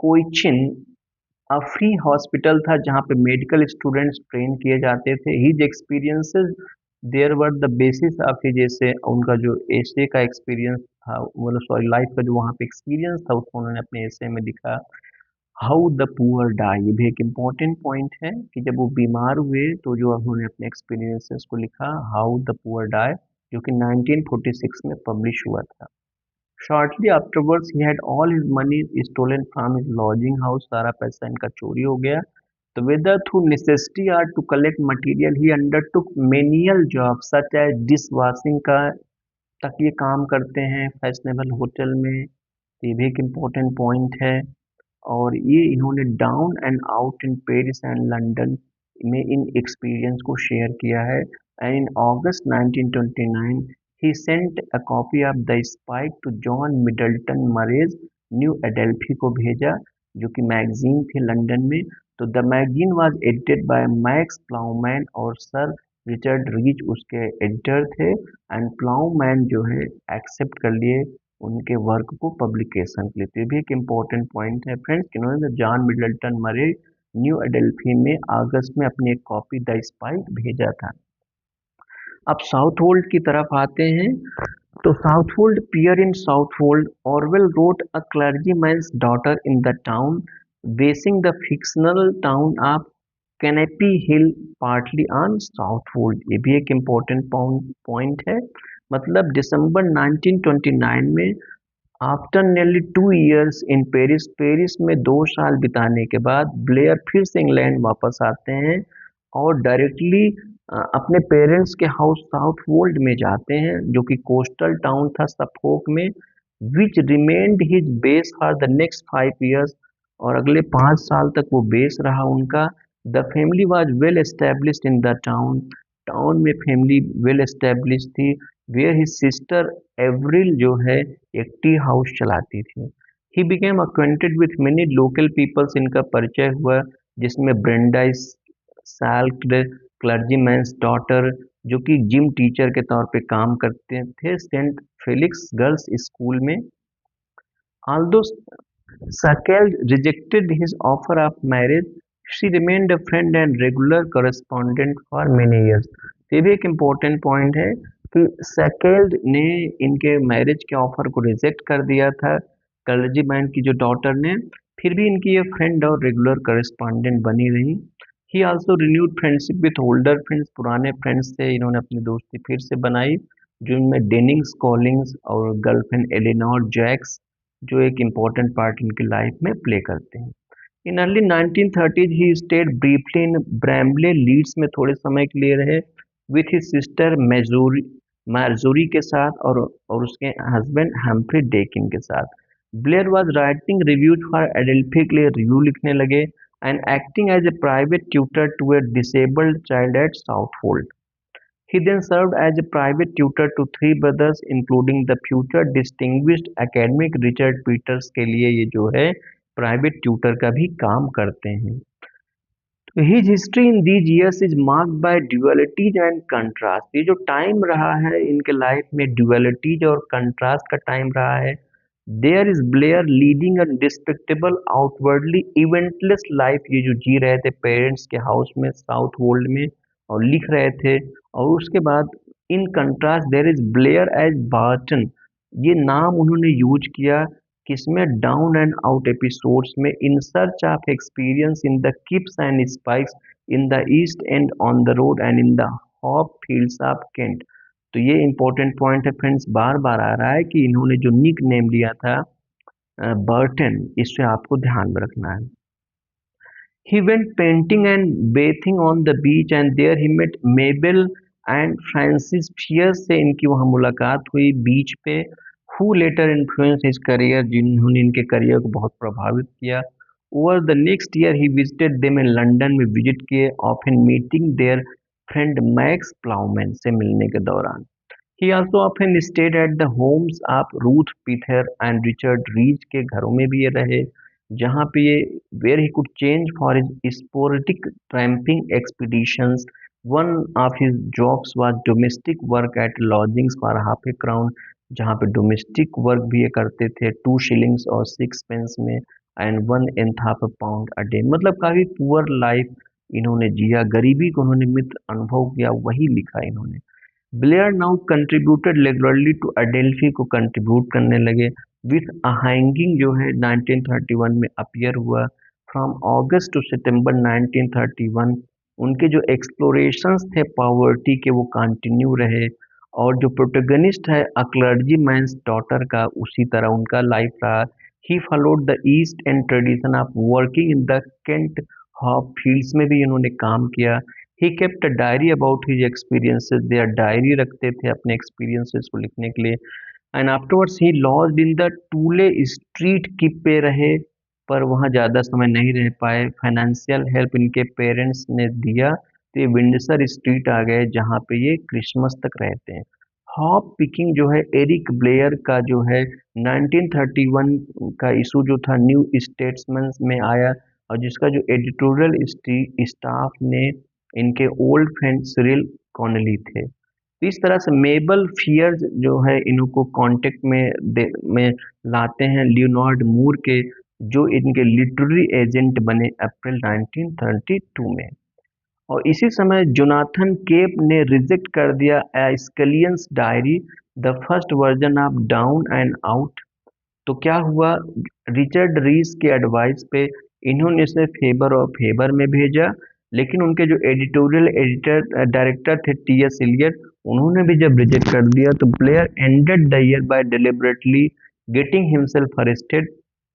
Speaker 1: Cochin, a free hospital था जहाँ पे मेडिकल स्टूडेंट्स ट्रेन किए जाते थे। His experiences there were the basis of his essay, उनका जो एसे का एक्सपीरियंस था, मतलब सॉरी लाइफ का जो वहाँ पे एक्सपीरियंस था उसको उन्होंने अपने एसे में लिखा। हाउ द पुअर डाई, ये भी एक इम्पॉर्टेंट पॉइंट है कि जब वो बीमार हुए तो जो उन्होंने अपने एक्सपीरियंसेस को लिखा, हाउ द पुअर डाई, जो कि 1946 में पब्लिश हुआ था। Shortly afterwards he had all his money stolen from his lodging house, सारा पैसा इनका चोरी हो गया। तो whether through necessity or to collect material he undertook menial job such as dish washing का तक ये काम करते हैं फैशनेबल होटल में। ये भी एक इम्पोर्टेंट पॉइंट है। और ये इन्होंने Down and out in Paris and London में इन एक्सपीरियंस को शेयर किया है। And in August 1929 he sent a copy of The Spike to John Middleton Murry's, New Adelphi को भेजा, जो कि मैगजीन थी लंदन में। तो the magazine was edited by Max Plowman और सर रिचर्ड रीच उसके एडिटर थे। एंड प्लाउमैन जो है एक्सेप्ट कर लिए उनके वर्क को पब्लिकेशन के लिए। तो ये भी एक इम्पोर्टेंट पॉइंट है फ्रेंड्स कि उन्होंने जॉन मिडल्टन मरे न्यू एडेल्फी में अगस्त में अपनी एक कॉपी द स्पाइक भेजा था। अब साउथवोल्ड की तरफ आते हैं। तो Southwold Pier in Southwold, Orwell wrote A Clergyman's Daughter in the town, basing the fictional town of Knype Hill partly on Southwold. ये भी एक इम्पोर्टेंट पॉइंट है। मतलब दिसंबर 1929 में after nearly 2 years in Paris, Paris में 2 साल बिताने के बाद ब्लेयर फिर से इंग्लैंड वापस आते हैं और डायरेक्टली अपने पेरेंट्स के हाउस साउथ वोल्ड में जाते हैं, जो कि कोस्टल टाउन था सफोक में, which remained his base for the next 5 years, और अगले 5 साल तक वो बेस रहा उनका। The family was well established in the town, town में फैमिली वेल एस्टेब्लिश थी। वेयर हिज सिस्टर एवरिल जो है एक टी हाउस चलाती थी। He became acquainted with many local peoples, इनका परिचय हुआ जिसमें ब्रेंडा साल्क्ड, क्लर्जीमैन्स डॉटर जो कि जिम टीचर के तौर पे काम करते थे सेंट फेलिक्स गर्ल्स स्कूल में। Although Sakell rejected his offer of marriage, she remained a friend and regular correspondent for many years. ये भी एक इम्पोर्टेंट पॉइंट है कि सैकेल्ड ने इनके मैरिज के ऑफर को रिजेक्ट कर दिया था क्लर्जीमैन की जो डॉटर ने, फिर भी इनकी ये फ्रेंड और रेगुलर करेस्पॉन्डेंट बनी रही। He also renewed friendship with older friends, पुराने फ्रेंड्स से इन्होंने अपनी दोस्ती फिर से बनाई, जिनमें डेनिंग्स कॉलिंग्स और गर्लफ्रेंड एलिनोर जैक्स, जो एक इम्पॉर्टेंट पार्ट इनकी लाइफ में प्ले करते हैं। In early 1930s he stayed briefly in Bramley, Leeds में थोड़े समय के लिए रहे, विथ हिज सिस्टर मार्जोरी के साथ और उसके हस्बैंड हम्फ्री डेकिन के साथ। Blair was writing reviews for Adelphi के लिए रिव्यू लिखने लगे and acting as a private tutor to a disabled child at Southwold. He then served as a private tutor to 3 brothers, including the future distinguished academic Richard Peters, के लिए ये जो है private tutor का भी काम करते हैं। तो his history in these years is marked by dualities and contrast. ये जो टाइम रहा है इनके लाइफ में ड्यूअलिटीज और कंट्रास्ट का टाइम रहा है। There is Blair leading a respectable outwardly eventless life, ये जो जी रहे थे पेरेंट्स के हाउस में साउथ वोल्ड में और लिख रहे थे। और उसके बाद in contrast there is Blair as Burton, ये नाम उन्होंने यूज किया किसमें, डाउन एंड आउट एपिसोड्स में, in search of experience in the kips and spikes in the east end on the road and in the hop fields of Kent. तो ये important point है friends, बार बार आ रहा है कि इन्होंने जो निक नेम लिया था बर्टन, इससे आपको ध्यान में रखना है। He went painting and bathing on the beach and there he met Mabel and Francis Fierz से इनकी वहाँ मुलाकात हुई बीच पे, who later influenced his career, जिन्होंने इनके करियर को बहुत प्रभावित किया। Over the next year he visited them in London में विजिट किए, often meeting their friend Max Plowman से मिलने के दौरान। He also often stayed at the homes of Ruth Pitter and Richard Rees के घरों में भी ये रहे, जहाँ पे ये where he could change for his sporadic tramping expeditions. One of his jobs was domestic work at lodgings for half a crown, जहाँ पे डोमेस्टिक वर्क भी ये करते थे 2 शिलिंग्स और 6 पेंस में, and 1/8 half a pound a day. मतलब काफी पुअर लाइफ इन्होंने जिया, गरीबी को उन्होंने मित्र अनुभव किया, वही लिखा इन्होंने। Blair now contributed regularly to Adelphi को कंट्रीब्यूट करने लगे, विथ अ हैंगिंग जो है 1931 में अपीयर हुआ। फ्रॉम अगस्त टू सितंबर 1931 उनके जो एक्सप्लोरेशंस थे पॉवर्टी के वो कंटिन्यू रहे, और जो प्रोटोगनिस्ट है अ क्लर्जी मैन्स डॉटर का, उसी तरह उनका लाइफ रहा। He followed the east End tradition of working in the Kent hop fields में भी इन्होंने काम किया। He kept a diary about his experiences, they diary रखते थे अपने एक्सपीरियंसेस को लिखने के लिए। And afterwards he lodged in the Tooley Street kip पे रहे, पर वहाँ ज़्यादा समय नहीं रह पाए। फाइनेंशियल हेल्प इनके पेरेंट्स ने दिया तो ये विंडसर स्ट्रीट आ गए, जहाँ पे ये क्रिसमस तक रहते हैं। हॉप पिकिंग जो है एरिक ब्लेयर का जो है 1931 का इशू जो था न्यू स्टेट्समैन में आया, और जिसका जो एडिटोरियल स्टाफ ने इनके ओल्ड फ्रेंड सिरिल कॉनली थे। इस तरह से मेबल फियर्स जो है इनको कांटेक्ट में लाते हैं लियोनार्ड मूर के, जो इनके लिटरेरी एजेंट बने अप्रैल 1932 में। और इसी समय जोनाथन केप ने रिजेक्ट कर दिया A Scullion's Diary, the first version of Down and Out. तो क्या हुआ, रिचर्ड रीस के एडवाइस पे इन्होंने इसे फेबर और फेबर में भेजा, लेकिन उनके जो एडिटोरियल एडिटर डायरेक्टर थे टी.एस. इलियट, उन्होंने भी जब रिजेक्ट कर दिया तो Blair ended the year by deliberately getting himself arrested.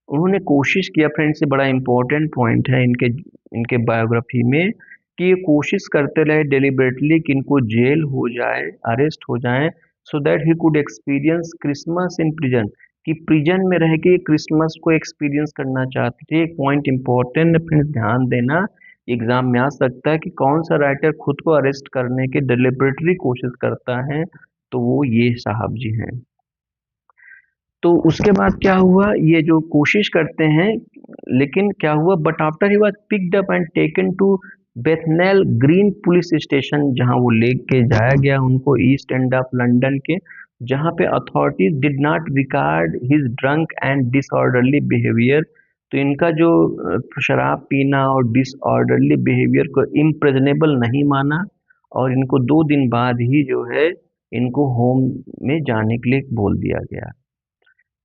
Speaker 1: उन्होंने कोशिश किया, फ्रेंड्स ये बड़ा इंपॉर्टेंट पॉइंट है इनके इनके बायोग्राफी में, कि ये कोशिश करते रहे डिलिबरेटली कि इनको जेल हो जाए, अरेस्ट हो जाए, so that he could experience Christmas in prison, कि प्रिजन में रह के क्रिसमस को एक्सपीरियंस करना चाहते थे। एक पॉइंट इंपॉर्टेंट है फ्रेंड्स, ध्यान देना, एग्जाम में आ सकता है कि कौन सा राइटर खुद को अरेस्ट करने की डिलिबरेटली कोशिश करता है, तो वो ये साहब जी हैं। तो उसके बाद क्या हुआ, ये जो कोशिश करते हैं, लेकिन क्या हुआ, but after he was picked up and taken to Bethnal Green police station, जहां वो लेके जाया गया उनको ईस्ट एंड ऑफ लंदन के, जहां पे authorities did not regard his drunk and disorderly behaviour. तो इनका जो शराब पीना और डिसऑर्डरली बिहेवियर को इम्प्रेजनेबल नहीं माना, और इनको 2 दिन बाद ही जो है इनको होम में जाने के लिए बोल दिया गया।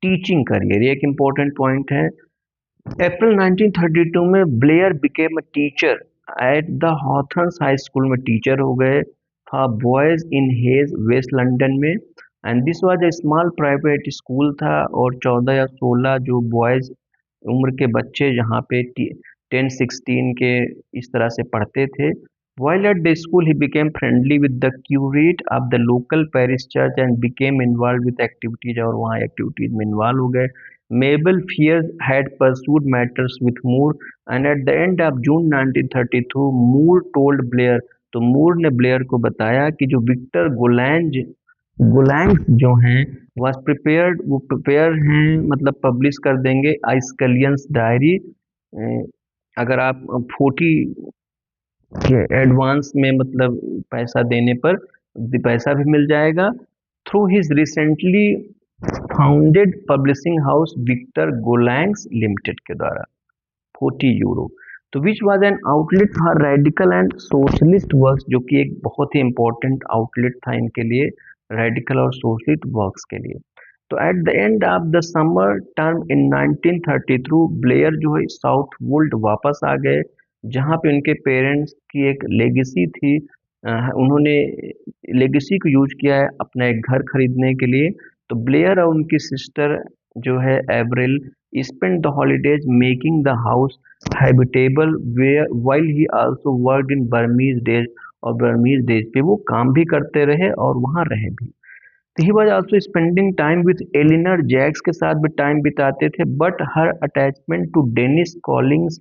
Speaker 1: टीचिंग करियर, एक इम्पोर्टेंट पॉइंट है। अप्रैल 1932 में Blair became a teacher at The Hawthorns High School में टीचर हो गए for boys in Hayes West London में, and this was a small private school था, और 14 या 16 जो बॉयज उम्र के बच्चे यहाँ पे 10-16 के इस तरह से पढ़ते थे। While at the school, he became friendly with the curate of the local parish church and became involved with activities, और वहाँ activities में involve हो गए। Mabel Fears had pursued matters with Moore, and at the end of June 1932, Moore told Blair, तो मूर ने Blair को बताया कि जो विक्टर गोलैंग्स जो हैं was prepared, वो प्रिपेयर हैं, मतलब पब्लिश कर देंगे आइस्कलियंस डायरी। अगर आप 40 के एडवांस में, मतलब पैसा देने पर पैसा भी मिल जाएगा, through his recently founded publishing house Victor Gollancz Limited के द्वारा 40 यूरो। तो which was an outlet for radical and socialist works, जो कि एक बहुत ही इंपॉर्टेंट आउटलेट था इनके लिए, रेडिकल और सोशलिस्ट वर्क्स के लिए। तो eight the end of the summer term in 1933 Blair जो है साउथ वुल्ड वापस आ गए, जहाँ पे उनके पेरेंट्स की एक लेगेसी थी। उन्होंने लेगेसी को यूज किया है अपना एक घर खरीदने के लिए। तो ब्लेयर और उनकी सिस्टर जो है Avril spend the holidays making the house habitable, while he also worked in Burmese days, और बर्मीज डेज पे वो काम भी करते रहे और वहाँ रहे भी। तो he was also spending time with Eleanor Jaques के साथ भी टाइम बिताते थे, but her attachment to Dennis Collings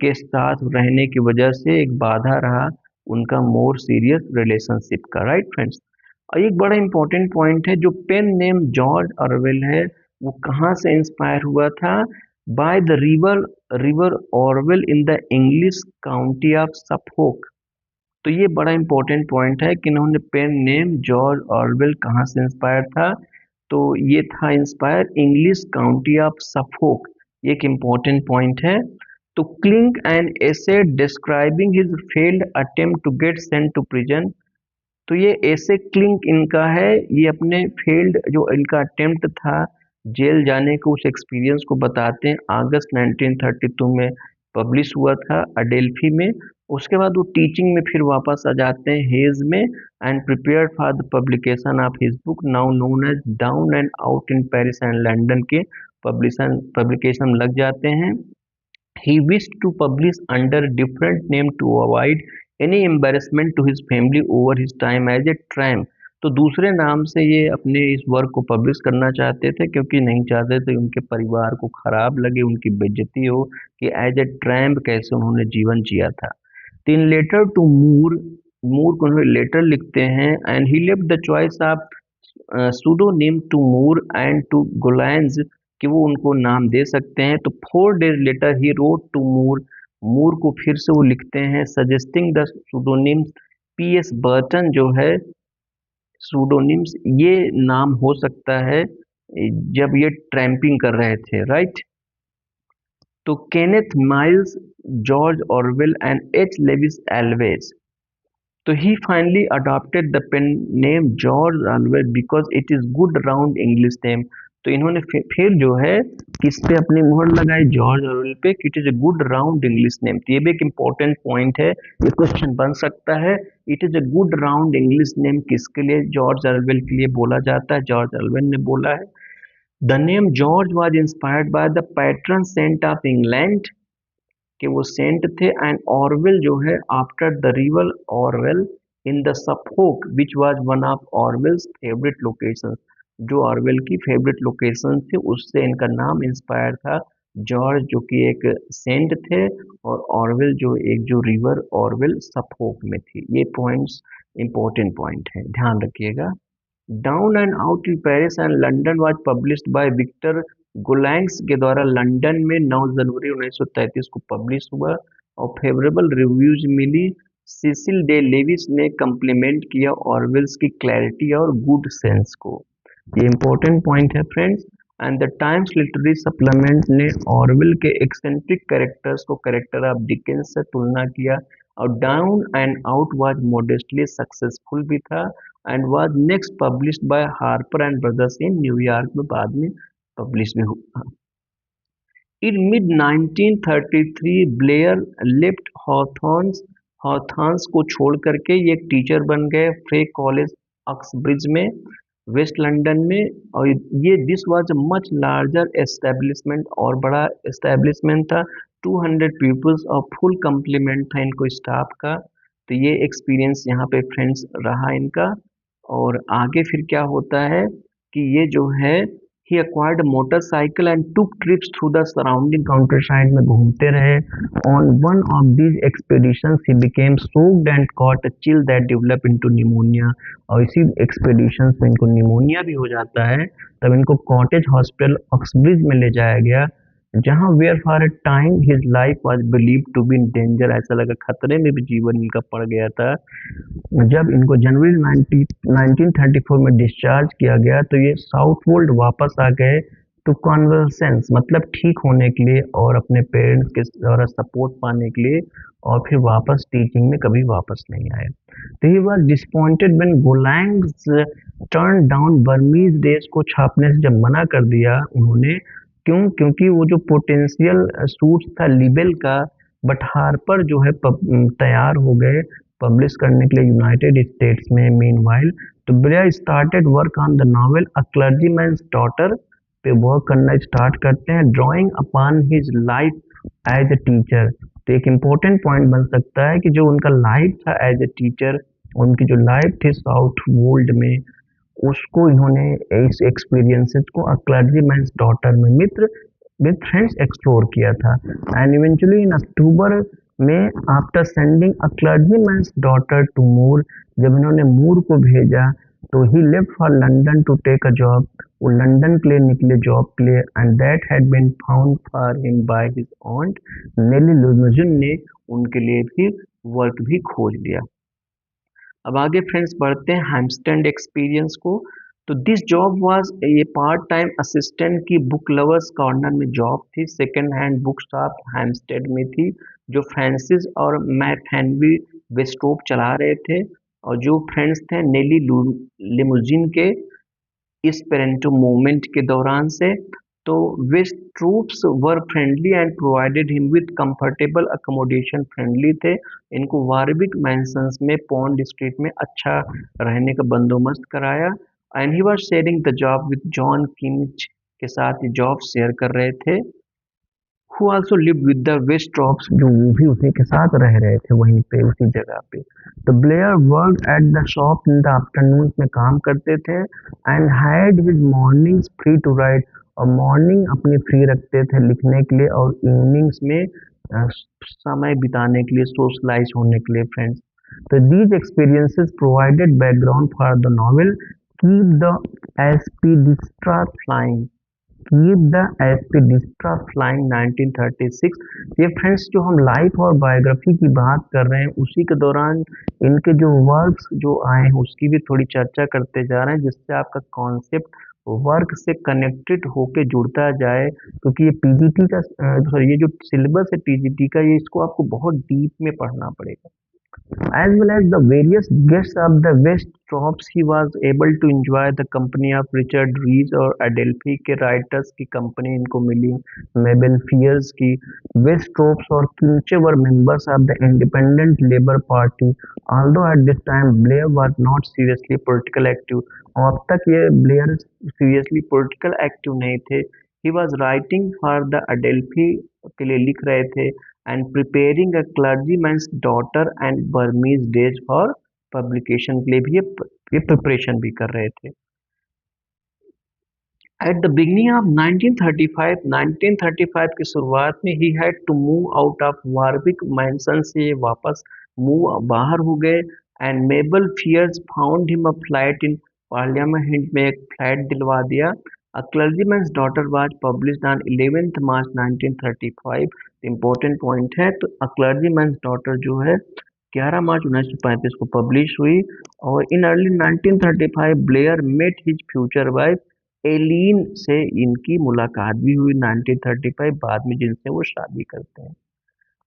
Speaker 1: के साथ रहने की वजह से एक बाधा रहा उनका मोर सीरियस रिलेशनशिप का। राइट फ्रेंड्स, और एक बड़ा इंपॉर्टेंट पॉइंट है, जो पेन नेम जॉर्ज ऑरवेल है वो कहाँ से इंस्पायर हुआ था? By the river Orwell in the English county of Suffolk. तो ये बड़ा इंपॉर्टेंट पॉइंट है कि इन्होंने पेन नेम जॉर्ज ऑरवेल कहाँ से इंस्पायर था? तो ये था inspire English county of Suffolk. ये एक इंपॉर्टेंट पॉइंट है। तो Clink an essay describing his failed attempt to get sent to prison. तो ये ऐसे क्लिंक इनका है, ये अपने फील्ड जो इनका अटेम्प्ट था जेल जाने को, उस एक्सपीरियंस को बताते हैं। अगस्त 1932 में पब्लिश हुआ था अडेल्फी में। उसके बाद वो टीचिंग में फिर वापस आ जाते हैं हेज में, and prepared for the publication of his book now known as down and out in Paris and London के पब्लिकेशन लग जाते हैं। He wished to publish under a different name to avoid any embarrassment to his family over his time as a tramp। तो दूसरे नाम से ये अपने इस वर्क को पब्लिश करना चाहते थे, क्योंकि नहीं चाहते थे उनके परिवार को खराब लगे, उनकी बेइज्जती हो कि एज ए ट्रैम्प कैसे उन्होंने जीवन जिया था। तो इन लेटर टू मूर, मूर को उन्होंने लेटर लिखते हैं, and he left the choice of pseudonym to Moore and to Gollancz, कि वो उनको नाम दे सकते हैं। तो 4 days later he wrote to Moore, Moore को फिर से वो लिखते हैं suggesting the pseudonyms P S Burton जो है सूडोनिम्स ये नाम हो सकता है जब ये ट्रैम्पिंग कर रहे थे। राइट, तो Kenneth Miles, George Orwell and H Lewis Allways. तो he finally adopted the pen name George Orwell because it is good round English name. तो इन्होंने फिर जो है किस पे अपनी मोहर लगाई? जॉर्ज ऑरवेल पे, कि it is a good round English name. तो ये भी एक इंपॉर्टेंट पॉइंट है, ये क्वेश्चन बन सकता है। It is a good round English name किसके लिए जॉर्ज ऑरवेल के लिए बोला जाता है? जॉर्ज ऑरवेल ने बोला है। The name George was inspired by the patron saint of England, कि वो सेंट थे, एंड ऑरवेल जो है after the river Orwell in the Suffolk which was one of Orwell's favourite location. जो ऑरवेल की फेवरेट लोकेशन थी उससे इनका नाम इंस्पायर था। जॉर्ज जो कि एक सेंट थे, और ऑरवेल जो एक जो रिवर ऑरवेल सफोक में थी। ये पॉइंट्स इंपॉर्टेंट पॉइंट है, ध्यान रखिएगा। Down and out in Paris and London was published by Victor Gollancz के द्वारा लंदन में 9 जनवरी 1933 को पब्लिश हुआ, और फेवरेबल रिव्यूज मिली। सिसिल डे लेविस ने कम्प्लीमेंट किया ऑरवेल्स की क्लैरिटी और गुड सेंस को। ये इंपॉर्टेंट पॉइंट है friends. And the times literary supplement ने ऑरवेल के एक्सेंट्रिक कैरेक्टर्स को कैरेक्टर ऑफ डिकेंस से तुलना किया, और down and out was modestly successful भी था, and was next published by Harper and brothers in New York में बाद में पब्लिश भी हुआ। इन मिड 1933 ब्लेयर लेफ्ट हॉथॉर्न्स को छोड़ करके ये एक टीचर बन गए फ्रे कॉलेज ऑक्सब्रिज में, वेस्ट लंदन में। और ये this was a much larger establishment, और बड़ा एस्टेब्लिशमेंट था। 200 पीपल्स और फुल कंप्लीमेंट था इनको स्टाफ का। तो ये एक्सपीरियंस यहाँ पे फ्रेंड्स रहा इनका। और आगे फिर क्या होता है कि ये जो है ही acquired a motorcycle and took trips through the surrounding countryside में घूमते रहे। On one of these expeditions he became soaked and caught a chill that developed into pneumonia। और इसी expeditions में इनको निमोनिया भी हो जाता है, तब इनको कॉटेज हॉस्पिटल ऑक्सब्रिज में ले जाया गया, जहां where for a time his life was believed to be in danger. ऐसा लगा खतरे में भी जीवन इनका पड़ गया था। जब इनको जनवरी 1934 में डिस्चार्ज किया गया, तो ये साउथवोल्ड वापस आ गए टू कॉन्वलसेंस, मतलब ठीक होने के लिए और अपने पेरेंट्स के द्वारा सपोर्ट पाने के लिए, और फिर वापस टीचिंग में कभी वापस नहीं आए। तो he was disappointed when Gollancz turned down Burmese Days को छापने से जब मना कर दिया उन्होंने। क्यों? क्योंकि वो जो पोटेंशियल सूट्स था लिबेल का, बट हार्पर जो है तैयार हो गए पब्लिश करने के लिए यूनाइटेड स्टेट्स में। मीनवाइल तो Blair started work on the novel A Clergyman's Daughter पे वर्क करना स्टार्ट करते हैं, drawing upon his life as a teacher. तो एक इम्पोर्टेंट पॉइंट बन सकता है कि जो उनका लाइफ था एज ए टीचर, उनकी जो लाइफ थी साउथ वर्ल्ड में, उसको इन्होंने इस एक्सपीरियंसेस को अ क्लर्जीमैन्स डॉटर में मित्र विद फ्रेंड्स एक्सप्लोर किया था। एंड इवेंचुअली इन अक्टूबर में after sending A Clergyman's Daughter to Moore, जब इन्होंने मूर को भेजा तो he left for London to take a job, वो लंदन के लिए निकले जॉब के लिए। And that had been found for him by his aunt Nellie Limouzin ने उनके लिए भी वर्क भी खोज लिया। अब आगे फ्रेंड्स बढ़ते हैं हैम्पस्टेड एक्सपीरियंस को। तो दिस जॉब वाज ये पार्ट टाइम असिस्टेंट की बुक लवर्स कॉर्नर में जॉब थी, second hand book shop Hampstead में थी, जो फ्रांसिस और मैथेनवी वेस्ट्रोप चला रहे थे, और जो फ्रेंड्स थे नेली लिमुजिन के इस पेरेंटो मूवमेंट के दौरान से। तो west troops were friendly and provided him with comfortable accommodation, friendly थे, इनको वारविक मैंसन्स में पॉन्ड स्ट्रीट में अच्छा रहने का बंदोबस्त कराया। And he was sharing the job with Jon Kimche, के साथ ही जॉब शेयर कर रहे थे, who also lived with the Westropes, जो वो भी उसी के साथ रह रहे थे वहीं पे उसी जगह पे। तो Blair work at the shop in the afternoon में काम करते थे and had his mornings free to write, और मॉर्निंग अपनी फ्री रखते थे लिखने के लिए, और इवनिंग्स में समय बिताने के लिए, सोशलाइज होने के लिए फ्रेंड्स। तो these experiences provided background for the novel Keep the Aspidistra Flying, Keep the Aspidistra Flying 1936। ये फ्रेंड्स जो हम लाइफ और बायोग्राफी की बात कर रहे हैं उसी के दौरान इनके जो वर्क्स जो आए हैं उसकी भी थोड़ी चर्चा करते जा रहे हैं, जिससे आपका कॉन्सेप्ट वर्क से कनेक्टेड होके जुड़ता जाए, क्योंकि ये पीजीटी का सॉरी ये जो सिलेबस है पीजीटी का, ये इसको आपको बहुत डीप में पढ़ना पड़ेगा। As well as the various guests of the West Stops, he was able to enjoy the company of Richard Rees और Adelphi के राइटर्स की कंपनी इनको मिली, मेबल फियर्स की। वेस्ट स्टॉप्स और Kimche were members of the Independent labour Party, although at this time Blair was not seriously political active, और अब तक ये ब्लेयर सीरियसली पॉलिटिकल एक्टिव नहीं थे। He was writing for the Adelphi के लिए लिख रहे थे, and preparing A Clergyman's Daughter and Burmese Days for publication के लिए भी ये प्रिपरेशन भी कर रहे थे। एट द बिगिनिंग ऑफ 1935 की शुरुआत में he had to move out of Warwick Mansions से वापस मूव बाहर हो गए, and Mabel Fierz found him a flat in Parliament में एक फ्लैट दिलवा दिया। A Clergyman's Daughter was published on 11 March 1935। Important point है, तो अ क्लर्जीमैन्स डॉटर जो है 11 मार्च 1935 को पब्लिश हुई, और in early 1935 Blair met his future wife Eileen से इनकी मुलाकात भी हुई 1935 बाद में, जिनसे वो शादी करते हैं।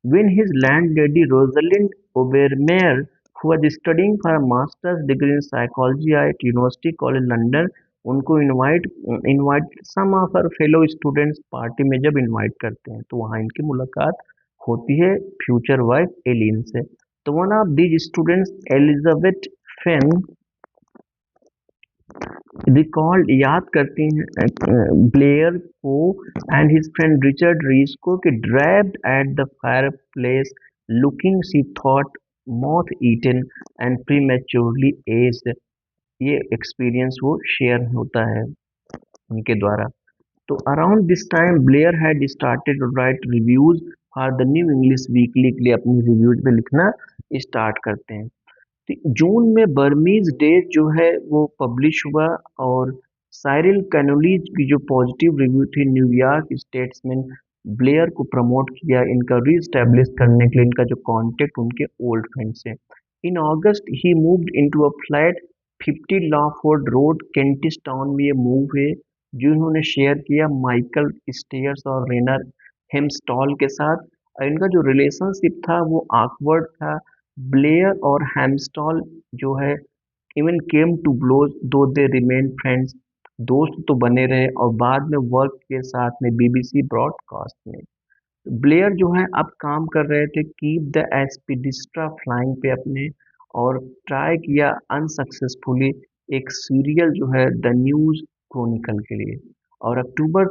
Speaker 1: When his landlady Rosalind Obermeyer, who was studying for a master's degree in psychology at University College London, उनको invite some of her fellow students party में जब इनवाइट करते हैं, तो वहाँ इनकी मुलाकात होती है फ्यूचर वाइफ एलिन से। तो one of these students Elizabeth Fenn recalled, याद करती हैं ब्लेयर को and his friend Richard Rees को कि draped at the fireplace looking she thought moth eaten and prematurely aged. ये एक्सपीरियंस वो शेयर होता है उनके द्वारा। तो around this time Blair had started to write reviews for the New English Weekly के लिए अपनी रिव्यूज में लिखना स्टार्ट करते हैं। जून में बर्मीज डेज जो है वो पब्लिश हुआ, और साइरिल कैनोलीज की जो पॉजिटिव रिव्यू थी न्यूयॉर्क स्टेट्समैन ब्लेयर को प्रमोट किया इनका रीस्टैब्लिश करने के लिए, इनका जो कांटेक्ट उनके ओल्ड फ्रेंड से। In August he moved into a flat 50 Lawford Road Kentish Town में ये मूव हुए, जो इन्होंने शेयर किया माइकल स्टेयर्स और रेनर हेम्स्टॉल के साथ। इनका जो रिलेशनशिप था वो ऑकवर्ड था। ब्लेयर और हेम्स्टॉल जो है इवन केम टू ब्लोज दो दे रिमेन फ्रेंड्स, दोस्त तो बने रहे, और बाद में वर्क के साथ में बीबीसी ब्रॉडकास्ट में। ब्लेयर जो है अब काम कर रहे थे कीप द एस्पीडिस्ट्रा फ्लाइंग पे अपने, और ट्राई किया अनसक्सेसफुली एक सीरियल जो है द न्यूज क्रॉनिकल के लिए। और अक्टूबर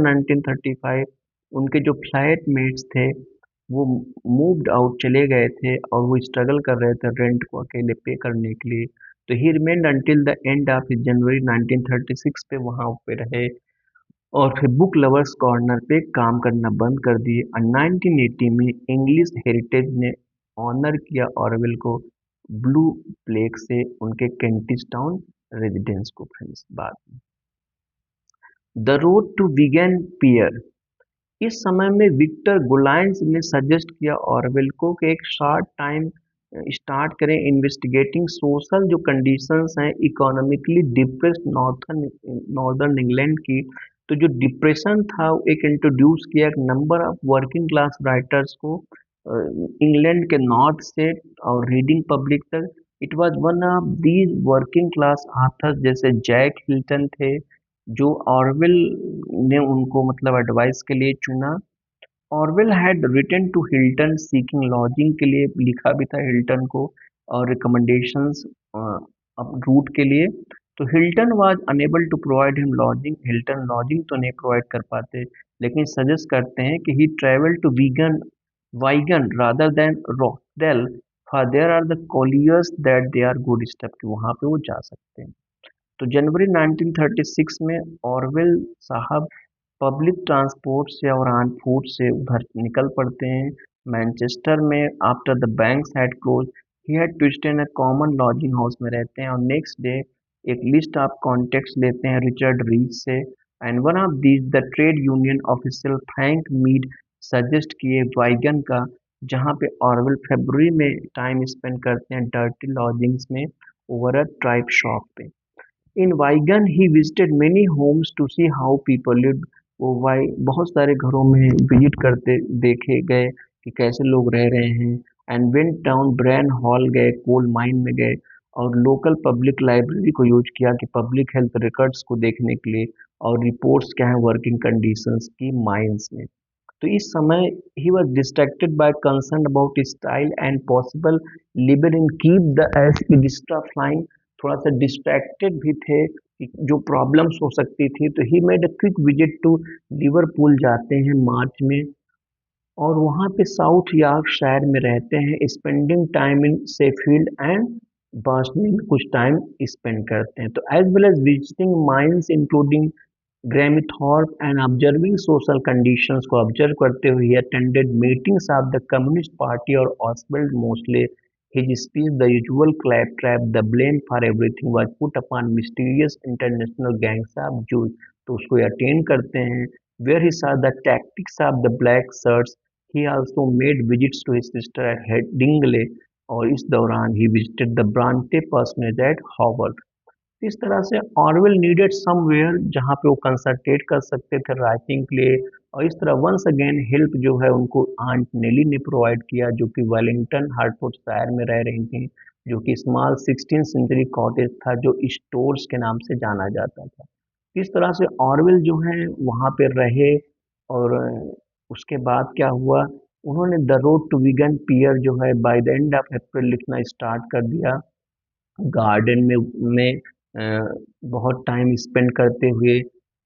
Speaker 1: 1935 उनके जो फ्लाइट मेट्स थे वो मूव्ड आउट चले गए थे और वो स्ट्रगल कर रहे थे रेंट को अकेले पे करने के लिए। तो ही remained until the end of January 1936 पे वहाँ पे रहे और फिर बुक लवर्स कॉर्नर पे काम करना बंद कर दिए और 1980 में इंग्लिश हेरिटेज ने ऑनर किया ऑरवेल को ब्लू प्लेग से उनके केंटिस टाउन रेजिडेंस को। फ्रेंड्स, बाद में द रोड टू वीगन पियर, इस समय में विक्टर गुलाइंस ने सजेस्ट किया ऑरवेल को कि एक शॉर्ट टाइम स्टार्ट करें इन्वेस्टिगेटिंग सोशल जो कंडीशंस हैं इकोनॉमिकली डिप्रेस्ड नॉर्दर्न इंग्लैंड की। तो जो डिप्रेशन था वो एक इंट्रोड्यूस किया एक number of working class writers को इंग्लैंड के नॉर्थ से और रीडिंग पब्लिक तक। It was one of these working class authors जैसे जैक हिल्टन थे जो ऑरवेल ने उनको मतलब एडवाइस के लिए चुना। Orwell had written to Hilton seeking lodging के लिए लिखा भी था हिल्टन को और रिकमेंडेशंस अब रूट के लिए। तो Hilton was unable to provide him lodging, Hilton lodging तो नहीं प्रोवाइड कर पाते लेकिन सजेस्ट करते हैं कि he travel to Wigan Wigan rather than Rochdale for there are the colliers that they are good stuff कि वहाँ पे वो जा सकते हैं। तो जनवरी 1936 में ऑरवेल साहब पब्लिक ट्रांसपोर्ट से और ऑन फुट से उधर निकल पड़ते हैं मैनचेस्टर में। After the banks had close he had to stay in a common lodging house में रहते हैं और नेक्स्ट डे एक लिस्ट ऑफ कॉन्टेक्ट्स लेते हैं रिचर्ड रीच से and one of these the trade union official Frank Mead suggest किए Wigan का, जहाँ पे ऑरवेल फरवरी में टाइम स्पेंड करते हैं डर्टी लॉजिंग्स में ओवर अ ट्राइब शॉप पे। In Wigan he visited many homes to see how people lived, वो वाई बहुत सारे घरों में विजिट करते देखे गए कि कैसे लोग रह रहे हैं and went down Bryn Hall गए, कोल माइन में गए और लोकल पब्लिक लाइब्रेरी को यूज किया कि पब्लिक हेल्थ रिकॉर्ड्स को देखने के लिए और रिपोर्ट्स क्या है वर्किंग कंडीशंस की माइंस में। तो इस समय he was distracted by concern about style and possible libel in Keep the Aspidistra Flying, थोड़ा सा डिस्ट्रैक्टेड भी थे कि जो प्रॉब्लम्स हो सकती थी। तो he made a quick visit to Liverpool जाते हैं मार्च में और वहाँ पे साउथ यॉर्कशायर में रहते हैं spending time in Sheffield and Barnsley में कुछ टाइम स्पेंड करते हैं। तो as well as visiting mines including Grimethorpe and observing social conditions को ऑब्जर्व करते हुए he attended meetings of the Communist Party और Oswald Mosley his speech the usual claptrap the blame for everything was put upon mysterious international gangs of Jews. तो उसको attend करते हैं where he saw the tactics of the black shirts। he also made visits to his sister at Headingley और इस दौरान ही visited the Bronte personage at Howard। इस तरह से ऑरवेल नीडेड समवेयर जहाँ पे वो कंसंट्रेट कर सकते थे राइटिंग के लिए और इस तरह वंस अगेन हेल्प जो है उनको आंट नेली ने प्रोवाइड किया जो कि वेलिंगटन हार्टफोर्डशायर में रह रही थी, जो कि स्मॉल 16th सेंचुरी कॉटेज था जो स्टोर्स के नाम से जाना जाता था। इस तरह से ऑरवेल जो है वहाँ पे रहे और उसके बाद क्या हुआ, उन्होंने द रोड टू वीगन पियर जो है by the end of April लिखना स्टार्ट कर दिया। गार्डन में बहुत टाइम स्पेंड करते हुए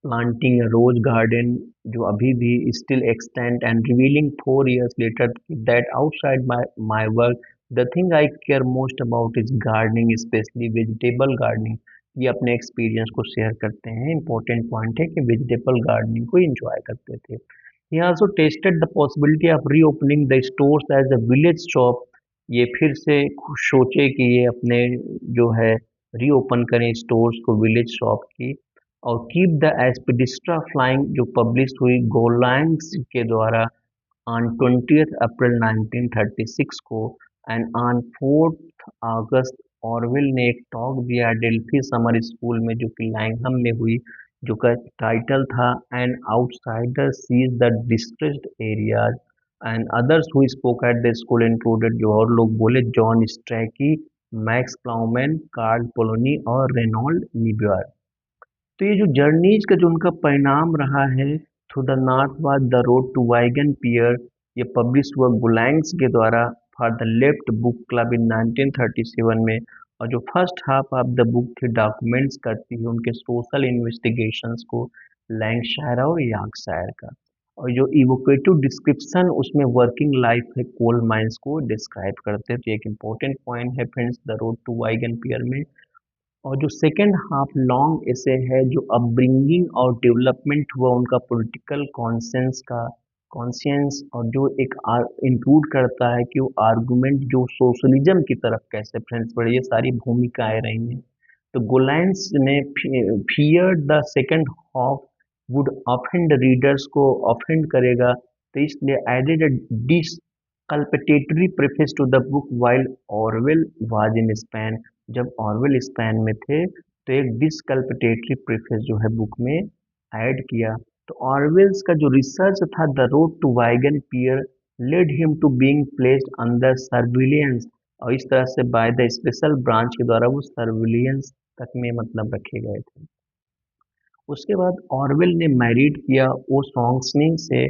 Speaker 1: प्लांटिंग रोज गार्डन जो अभी भी still extant and revealing 4 years later that outside my work the thing I care most about is gardening specially vegetable gardening. ये अपने एक्सपीरियंस को शेयर करते हैं। इंपॉर्टेंट पॉइंट है कि वेजिटेबल गार्डनिंग को एंजॉय करते थे। He also tested the possibility of reopening the stores as a village shop. ये फिर से सोचे कि ये अपने जो है रीओपन करें स्टोर्स को विलेज शॉप की और कीप द एस्पिडिस्ट्रा फ्लाइंग जो पब्लिश हुई गोलैंग्स के द्वारा ऑन 20th अप्रैल 1936 को and on 4th August Orwell ने एक टॉक दिया डेल्फी समर स्कूल में जो कि लैंगहम में हुई, जो का टाइटल था an outsider sees the distressed areas and others who spoke at the school included, जो और लोग बोले John Strachey, Max Plowman, Karl Polanyi और रेनॉल्ड नीब्यर। तो ये जो जर्नीज का जो उनका परिणाम रहा है through the north was the road to Wigan Pier, ये पब्लिश हुआ गुलैंग्स के द्वारा for the left book club in 1937 में और जो first half of the book थी डॉक्यूमेंट्स करती है उनके सोशल इन्वेस्टिगेशंस को लैंकशायर और यॉर्कशायर का। और जो इवोकेटिव डिस्क्रिप्शन उसमें वर्किंग लाइफ है कोल माइंस को डिस्क्राइब करते हैं। तो एक इम्पोर्टेंट पॉइंट है फ्रेंड्स द रोड टू वाइगनपियर में। और जो सेकेंड हाफ लॉन्ग ऐसे है जो अपब्रिंगिंग और डेवलपमेंट हुआ उनका पॉलिटिकल कॉन्सेंस का कॉन्शियंस, और जो एक इंक्लूड करता है कि वो आर्गुमेंट जो सोशलिज्म की तरफ कैसे फ्रेंड्स बढ़े, ये सारी भूमिकाएं रही हैं। तो गोलाइंस ने fear the second half would offend readers को ऑफेंड करेगा, तो इसलिए added a disculpatory preface to the book while Orwell was in Spain. जब ऑरवेल स्पेन में थे तो एक डिसकल्पेटेटरी प्रेफेस जो है बुक में ऐड किया। तो ऑरवेल्स का जो रिसर्च था the road to Wigan Pier led him to being placed under surveillance, और इस तरह से बाय द स्पेशल ब्रांच के द्वारा वो सर्विलियंस तक में मतलब रखे गए थे। उसके बाद ऑरवेल ने मैरिड किया ओ सॉन्ग्सनी से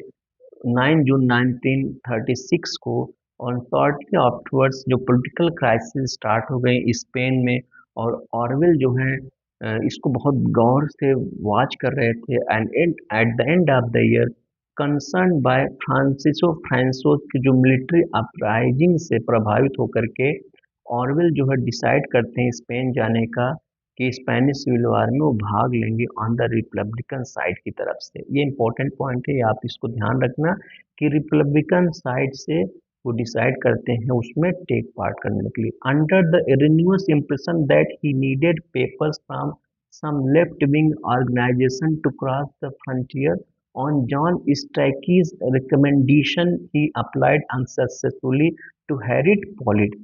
Speaker 1: 9 जून 1936 को। और शॉर्टली आफ्टवर्ड्स जो पॉलिटिकल क्राइसिस स्टार्ट हो गई स्पेन में, और ऑरवेल जो है इसको बहुत गौर से वॉच कर रहे थे। And at the end of the year concern by Francisco Franco की जो मिलिट्री अपराइजिंग से प्रभावित होकर के ऑरवेल जो है डिसाइड करते हैं स्पेन जाने का, कि स्पेनिश सिविल वार में वो भाग लेंगे ऑन द रिपब्लिकन साइड की तरफ से। ये इंपॉर्टेंट पॉइंट है, आप इसको ध्यान रखना कि रिपब्लिकन साइड से वो डिसाइड करते हैं उसमें टेक पार्ट करने के लिए, under the erroneous impression that he needed papers from some left wing organisation to cross the frontier. On John Strachey's recommendation he applied unsuccessfully to Harry Pollitt.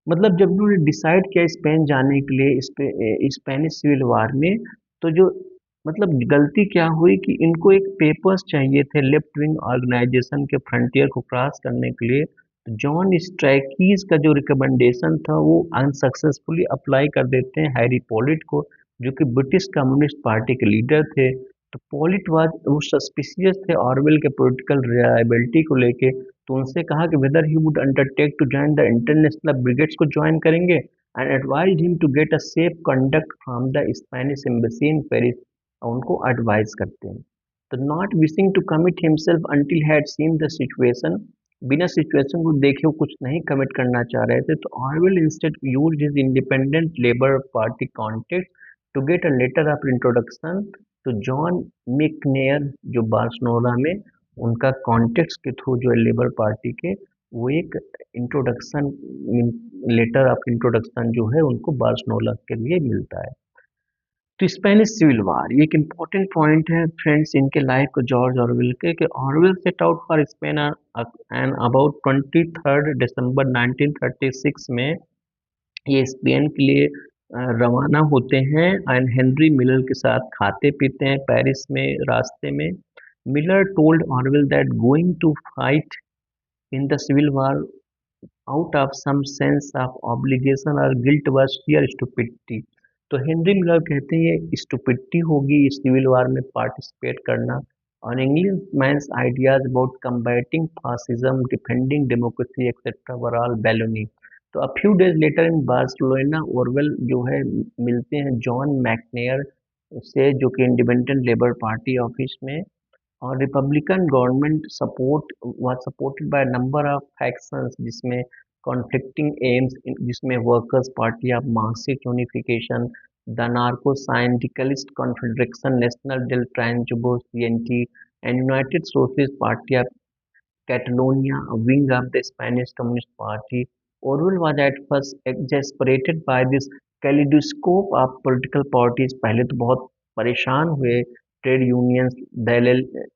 Speaker 1: मतलब जब उन्होंने डिसाइड किया स्पेन जाने के लिए स्पेनिश सिविल वार में, तो जो मतलब गलती क्या हुई कि इनको एक पेपर्स चाहिए थे लेफ्ट विंग ऑर्गेनाइजेशन के फ्रंटियर को क्रॉस करने के लिए। तो जॉन स्ट्राइकीज का जो रिकमेंडेशन था वो अनसक्सेसफुली अप्लाई कर देते हैं हैरी पॉलिट को, जो कि ब्रिटिश कम्युनिस्ट पार्टी के लीडर थे। तो पॉलिट वाज वो सस्पिशियस थे ऑरवेल के पॉलिटिकल रिलायबिलिटी को लेके। तो उनसे कहा कि whether he would undertake to join the international brigades को ज्वाइन करेंगे, and advise him to get a safe conduct from the Spanish embassy in Paris. उनको एडवाइस करते हैं। तो not wishing to commit himself until had seen the situation, बिना situation को देखे वो कुछ नहीं कमिट करना चाह रहे थे। तो Orwell instead used his independent labour party contact to get a letter of introduction. तो जॉन मैकनेयर जो बार्सिलोना में उनका कॉन्टेक्ट्स के थ्रू जो है लेबर पार्टी के, वो एक इंट्रोडक्शन लेटर ऑफ इंट्रोडक्शन जो है उनको बार्सिलोना के लिए मिलता है। तो स्पेनिश सिविल वार ये एक इम्पोर्टेंट पॉइंट है फ्रेंड्स इनके लाइफ को जॉर्ज ऑरवेल के, कि Orwell set out for Spain and about 23 दिसंबर 1936 में ये स्पेन के लिए रवाना होते हैं, एंड हेनरी मिलर के साथ खाते पीते हैं पेरिस में रास्ते में। Miller told Orwell that going to fight in the civil war out of some sense of obligation और गिल्ट वाज शियर स्टुपिडिटी। तो हेनरी मिलर कहते हैं ये स्टुपिडिटी होगी इस सिविल वार में पार्टिसिपेट करना। और English men's ideas about combatting fascism defending democracy etcetera were all baloney. तो a few days later in Barcelona Orwell जो है मिलते हैं जॉन मैकनेयर से, जो कि इंडिपेंडेंट लेबर पार्टी ऑफिस में। और Republican government support was supported by number of factions, जिसमें कॉन्फ्लिक्टिंग एम्स, जिसमें workers party of Marxist unification, the anarcho syndicalist confederation national del Trabajo CNT, and united socialist party of Catalonia, a wing of the Spanish Communist Party. Orwell was at first exasperated by this kaleidoscope of political parties. पहले तो बहुत परेशान हुए trade unions, the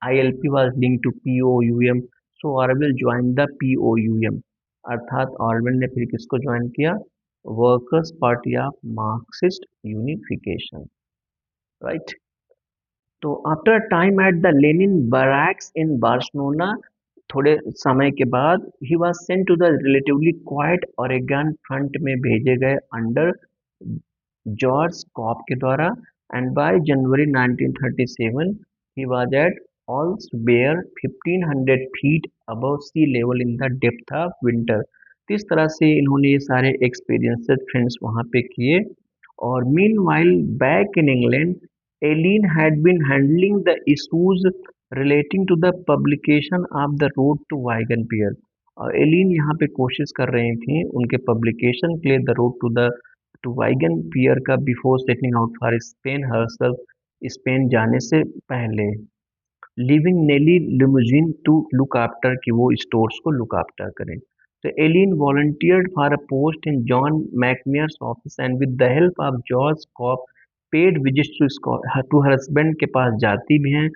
Speaker 1: ILP was linked to POUM, so Orwell joined the POUM। अर्थात Orwell ने फिर किसको join किया? Workers party of Marxist unification, right. तो after time at the Lenin barracks in Barcelona, थोड़े समय के बाद he was sent to the relatively quiet Aragon front में भेजे गए अंडर जॉर्ज कॉप के द्वारा। And by January 1937 he was at Alcubierre 1500 feet above sea level in the depth of winter. तो इस तरह से इन्होंने ये सारे एक्सपीरियंसेस फ्रेंड्स वहाँ पे किए। और meanwhile back in England, Eileen had been handling the issues relating to the publication of the road to Wigan Pier. और एलिन यहाँ पे कोशिश कर रही थी उनके पब्लिकेशन के लिए the road to Wigan Pier का before setting out for Spain herself, Spain जाने से पहले, leaving Nellie Limouzin to look after कि वो स्टोर्स को लुक आफ्टर करें। तो Eileen volunteered for a post in John McNair's office and with the help of George Kopp paid visits to her husband के पास जाती भी हैं,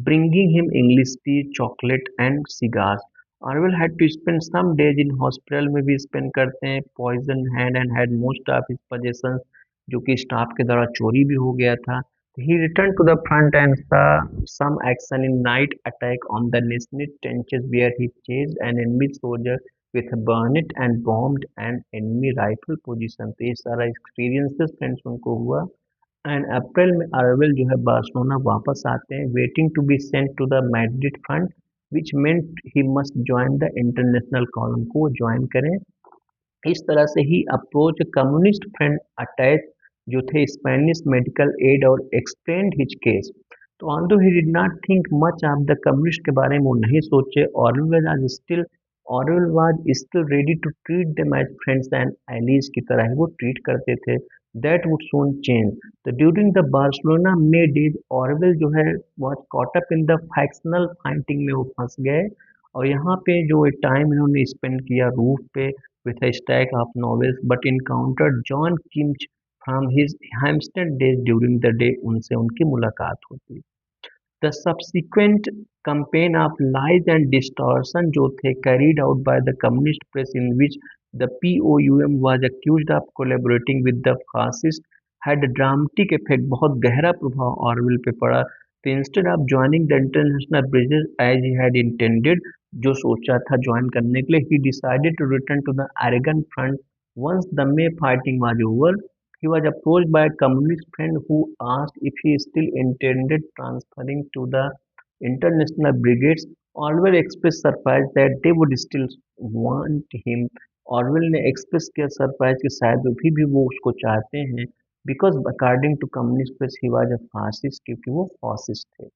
Speaker 1: bringing him English tea chocolate and cigars. Orwell had to spend some days in hospital में भी spend करते हैं, poison hand and had most of his possessions, जो कि स्टाफ के द्वारा चोरी भी हो गया था। He returned to the front and saw some action in night attack on the Nisnit trenches where he chased an enemy soldier with a bayonet and bombed an enemy rifle position। तो ये सारा experiences friends उनको हुआ। And April में आरवेल जो है Barcelona वापस आते हैं, waiting to be sent to the Madrid front, which meant he must join the International Column को ज्वाइन करें। इस तरह से ही अप्रोच कम्युनिस्ट फ्रेंड अटैच जो थे स्पेनिश मेडिकल एड और एक्सप्लेन्ड हिज केस। तो although he did not think much of the communist के बारे में वो नहीं सोचे। Orwell was still ready to treat them as friends and allies की तरह ही वो ट्रीट करते थे। That would soon change. तो during the Barcelona May days Orwell जो है was caught up in the factional fighting में वो फंस गए। और यहाँ पे जो टाइम इन्होंने स्पेंड किया रूफ पे with a stack of novels, but encountered John Kimch from his Hampstead days during the day, उनसे उनकी मुलाकात होती। The subsequent campaign of lies and distortion जो थे carried out by the communist press in which the POUM was accused of collaborating with the fascists had a dramatic effect। बहुत गहरा प्रभाव Orwell पे पड़ा। तो instead of joining the International Brigades as he had intended, जो सोचा था join करने के लिए, he decided to return to the Aragon front once the May fighting was over। He was approached by a communist friend who asked if he still intended transferring to the international brigades। Orwell expressed surprise that they would still want him। Orwell ने express किया surprise कि शायद अभी भी वो उसको चाहते हैं, because according to communist press he was a fascist, क्योंकि वो फासिस्ट थे।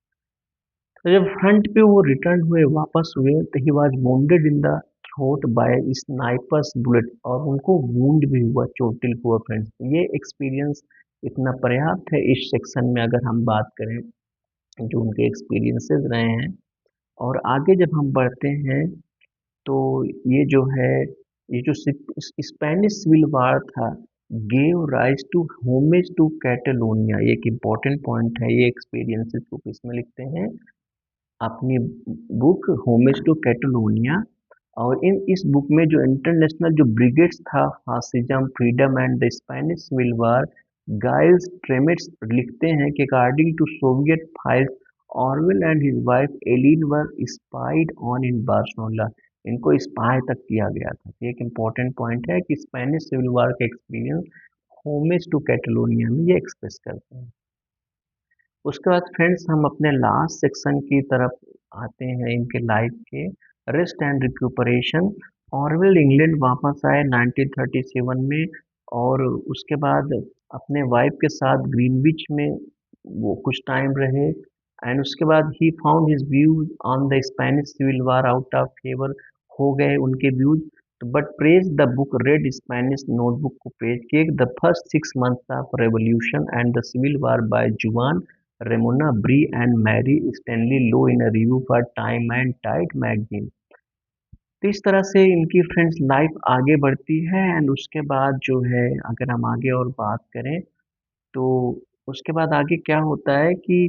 Speaker 1: तो जब फ्रंट पे वो रिटर्न हुए वापस हुए तो he was wounded in the throat by sniper's bullet, और उनको वूंड भी हुआ, चोटिल हुआ फ्रेंड्स। ये एक्सपीरियंस इतना पर्याप्त है इस सेक्शन में अगर हम बात करें जो उनके एक्सपीरियंसेस रहे हैं। और आगे जब हम बढ़ते हैं तो ये जो है, ये जो स्पेनिश सिविल वार था gave rise to Homage to Catalonia. ये एक इम्पॉर्टेंट पॉइंट है, ये एक्सपीरियंसेस को किसमें लिखते हैं, अपनी बुक होमेज टू कैटलोनिया। और इस बुक में जो इंटरनेशनल जो ब्रिगेड्स था, fascism, freedom and the Spanish civil war, Giles Tremlett लिखते हैं कि according to Soviet files Orwell and his wife Eileen were spied on in Barcelona. इनको स्पाई तक किया गया था। ये एक इम्पॉर्टेंट पॉइंट है कि स्पेनिश सिविल वार का एक्सपीरियंस होमेज टू कैटलोनिया में ये एक्सप्रेस करते हैं। उसके बाद फ्रेंड्स हम अपने लास्ट सेक्शन की तरफ आते हैं, इनके लाइफ के रेस्ट एंड रिक्यूपरेशन। ऑरवेल इंग्लैंड वापस आए 1937 में, और उसके बाद अपने वाइफ के साथ ग्रीनविच में वो कुछ टाइम रहे। एंड उसके बाद he found his views on the Spanish civil war out of favour, हो गए उनके views. But praise the book Red Spanish Notebook को प्रेज किए, the first 6 months of revolution and the civil war by Juan Ramona Brea and Mary Stanley Low in a review for Time and Tide magazine. तो इस तरह से इनकी friends life आगे बढ़ती है। एंड उसके बाद जो है अगर हम आगे और बात करें तो उसके बाद आगे क्या होता है कि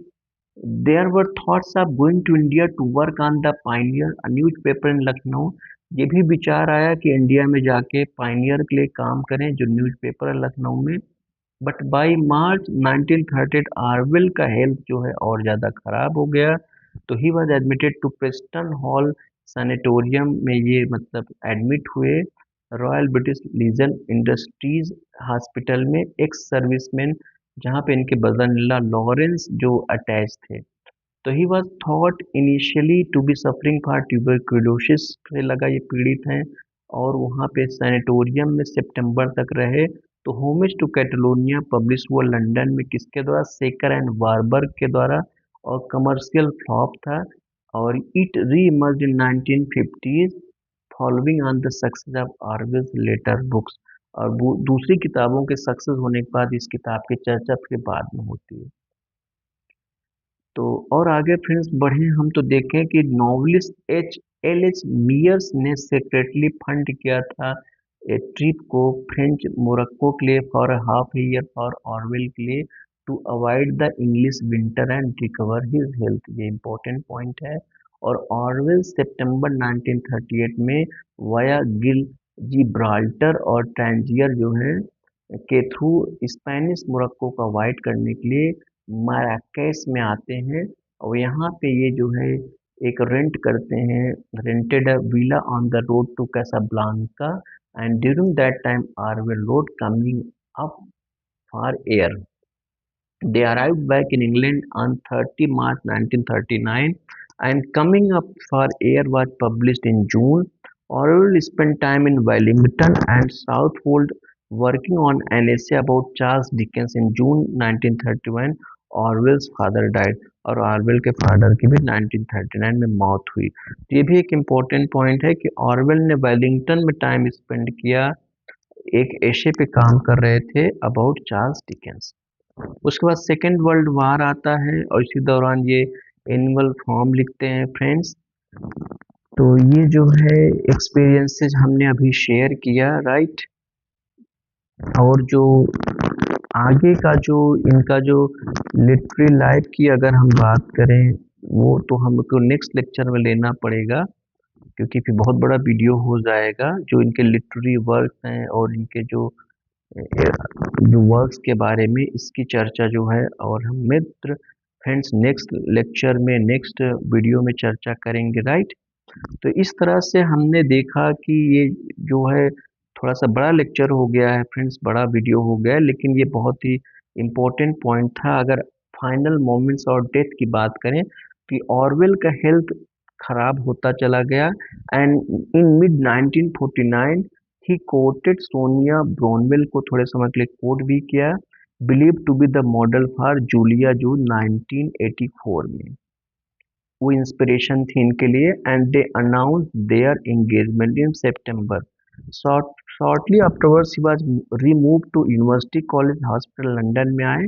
Speaker 1: there were thoughts of going to India to work on the Pioneer newspaper in Lucknow. ये भी विचार आया कि इंडिया में जाके पाइनियर के लिए काम करें, जो न्यूज़पेपर है लखनऊ में। बट बाई मार्च 1930 आरवेल का हेल्थ जो है और ज़्यादा ख़राब हो गया, तो he was admitted to Preston Hall sanatorium में, ये मतलब एडमिट हुए Royal British Legion Industries hospital में, एक्स सर्विसमैन, जहाँ पे इनके बदरल्ला लॉरेंस जो अटैच थे। तो he was thought initially to be suffering for tuberculosis से लगा ये पीड़ित हैं, और वहाँ पे सैनिटोरियम में सितंबर तक रहे। तो होमेज टू कैटलोनिया पब्लिश हुआ लंदन में, किसके द्वारा, सेकर एंड वारबर्ग के द्वारा, और कमर्शियल फ्लॉप था। और it re-emerged in 1950s following on the success of Orwell's later books. और दूसरी किताबों के सक्सेस होने के बाद इस किताब की चर्चा फिर बाद में होती है। तो और आगे फ्रेंड्स बढ़े हम तो देखें कि नॉवलिस्ट एच मियर्स ने सेक्रेटली फंड किया था ए ट्रिप को फ्रेंच मोरक्को के लिए for half year for Orwell के लिए to avoid the English winter and recover his health. ये इम्पोर्टेंट पॉइंट है। और ऑरवेल सितंबर 1938 में वाया गिल जिब्राल्टर और टैंजियर जो है के थ्रू स्पेनिश मोरक्को का अवॉइड करने के लिए माराकेस में आते हैं। और यहाँ पे ये जो है एक रेंट करते हैं, rented a villa on the road to Casablanca and during that time Orwell wrote coming up for air. They arrived back in England on 30 March 1939 and Coming Up for Air was published in June. Orwell spent time in Wellington and Southwold working on an essay about Charles Dickens. In June 1931 Orwell's father died और Orwell के father की भी 1939 में मौत हुई। तो ये भी एक इम्पोर्टेंट पॉइंट है कि ऑरवेल ने वेलिंगटन में टाइम स्पेंड किया, एक एशे पे काम कर रहे थे अबाउट चार्ल्स डिकेंस। उसके बाद सेकेंड वर्ल्ड वार आता है और इसी दौरान ये एनुअल फॉर्म लिखते हैं फ्रेंड्स। तो ये जो है एक्सपीरियंसेस हमने अभी शेयर किया, राइट। और जो आगे का जो इनका जो लिटरेरी लाइफ की अगर हम बात करें वो तो हमको नेक्स्ट लेक्चर में लेना पड़ेगा, क्योंकि फिर बहुत बड़ा वीडियो हो जाएगा। जो इनके लिटरेरी वर्क हैं और इनके जो वर्क्स के बारे में इसकी चर्चा जो है और हम मित्र फ्रेंड्स नेक्स्ट लेक्चर में नेक्स्ट वीडियो में चर्चा करेंगे, राइट। तो इस तरह से हमने देखा कि ये जो है थोड़ा सा बड़ा लेक्चर हो गया है फ्रेंड्स, बड़ा वीडियो हो गया है, लेकिन ये बहुत ही इम्पोर्टेंट पॉइंट था। अगर फाइनल मोमेंट्स और डेथ की बात करें कि ऑरवेल का हेल्थ खराब होता चला गया and in mid 1949 he courted Sonia Brownell को थोड़े समय के लिए कोट भी किया, believe to be the model for Julia जो 1984 में वो इंस्पिरेशन थी इनके लिए। And they announce their engagement in September. Shortly afterwards he was remove to University College Hospital London में आए,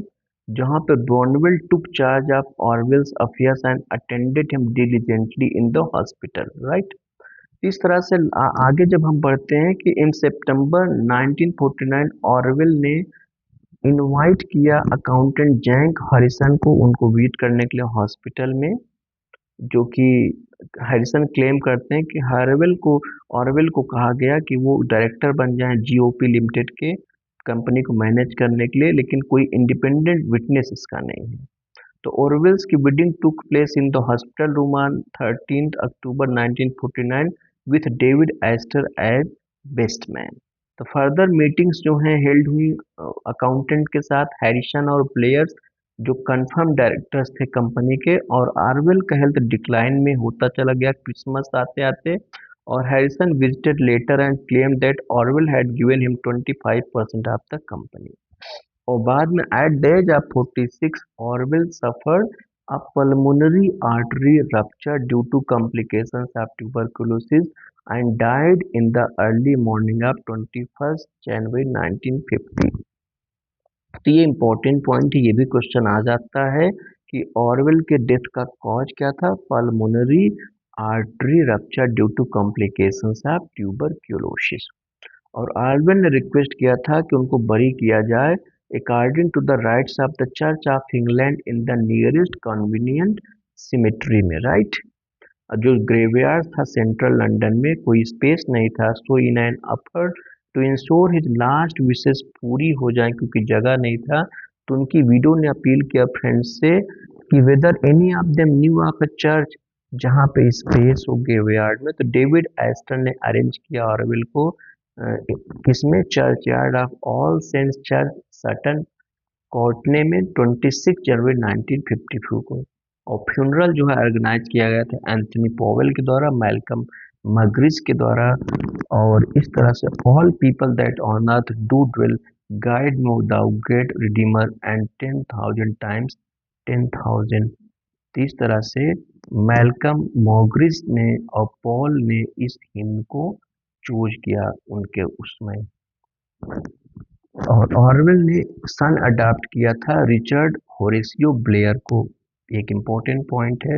Speaker 1: जहां पे Brownell took charge of Orwell's affairs and attended him diligently in the hospital, right. इस तरह से आगे जब हम बढ़ते हैं कि इन सितंबर 1949 ऑरवेल ने इनवाइट किया अकाउंटेंट जैक हरिसन को उनको विजिट करने के लिए हॉस्पिटल में, जो कि हैरिसन क्लेम करते हैं कि ऑरवेल को कहा गया कि वो डायरेक्टर बन जाएं जीओपी लिमिटेड के कंपनी को मैनेज करने के लिए, लेकिन कोई इंडिपेंडेंट विटनेस इसका नहीं है। तो ऑरवेल्स की wedding took place in the hospital room on 13 October 1949 with David Astor as best man. तो फर्दर मीटिंग्स जो हैं हेल्ड हुई अकाउंटेंट के साथ, हैरिसन और प्लेयर्स जो कंफर्म डायरेक्टर्स थे कंपनी के। और ऑरवेल का हेल्थ डिक्लाइन में होता चला गया क्रिसमस आते आते, और Harrison visited later and claim that Orwell had given him 25% of the company. और बाद में at the age of 46 Orwell suffered a pulmonary artery rupture due to complications of tuberculosis and died in the early morning of 21 January 1950। तो ये important point है, ये भी question आ जाता है कि ऑरवेल के डेथ का कॉज क्या था, pulmonary artery rupture due to complications of tuberculosis. और ऑरवेल ने रिक्वेस्ट किया था कि उनको बरी किया जाए according to the rites of the Church of England in the nearest convenient cemetery में, राइट। जो ग्रेवयार्ड था सेंट्रल लंदन में कोई स्पेस नहीं था, so in an effort to ensure his last wishes पूरी हो जाए क्योंकि जगह नहीं था, तो उनकी विडो ने अपील किया फ्रेंड्स से कि whether any of them knew of a church जहाँ पे स्पेस हो ग्रेवयार्ड में। तो डेविड एस्टर ने अरेंज किया ऑरवेल को किसमें, church yard of All Saints church Sutton Courtenay में 26 जनवरी 1952 को। और फ्यूनरल जो है ऑर्गेनाइज किया गया था एंथनी पॉवेल के द्वारा, मैल्कम मग्रिज के द्वारा। और इस तरह से all people that on earth do dwell guide no the great redeemer and 10,000 times 10,000 तो इस तरह से मैल्कम मॉर्गेज ने और पॉल ने इस हिंद को चूज किया उनके उसमें। और ऑरवेल ने सन अडॉप्ट किया था रिचर्ड होरेसियो ब्लेयर को। एक इम्पोर्टेंट पॉइंट है,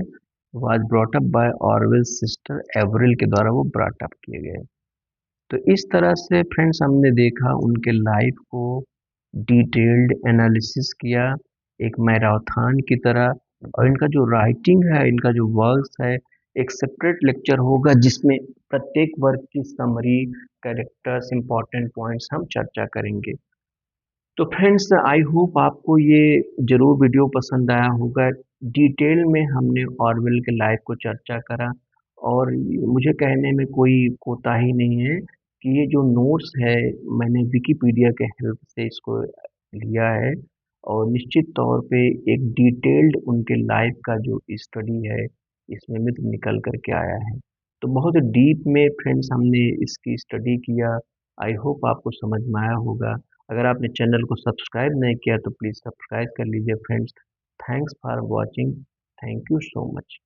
Speaker 1: was brought up by Orwell sister Avril के द्वारा वो ब्रॉट अप किए गए। तो इस तरह से फ्रेंड्स हमने देखा उनके लाइफ को डिटेल्ड एनालिसिस किया एक मैराथन की तरह। और इनका जो राइटिंग है, इनका जो वर्क्स है, एक सेपरेट लेक्चर होगा जिसमें प्रत्येक वर्क की समरी, कैरेक्टर्स, इंपॉर्टेंट पॉइंट्स हम चर्चा करेंगे। तो फ्रेंड्स आई होप आपको ये ज़रूर वीडियो पसंद आया होगा। डिटेल में हमने ऑरवेल के लाइफ को चर्चा करा और मुझे कहने में कोई कोताही नहीं है कि ये जो नोट्स है मैंने विकिपीडिया के हेल्प से इसको लिया है और निश्चित तौर पे एक डिटेल्ड उनके लाइफ का जो स्टडी है इसमें मित्र निकल कर के आया है। तो बहुत डीप में फ्रेंड्स हमने इसकी स्टडी किया। आई होप आपको समझ में आया होगा। अगर आपने चैनल को सब्सक्राइब नहीं किया तो प्लीज़ सब्सक्राइब कर लीजिए friends. Thanks for watching. Thank you so much.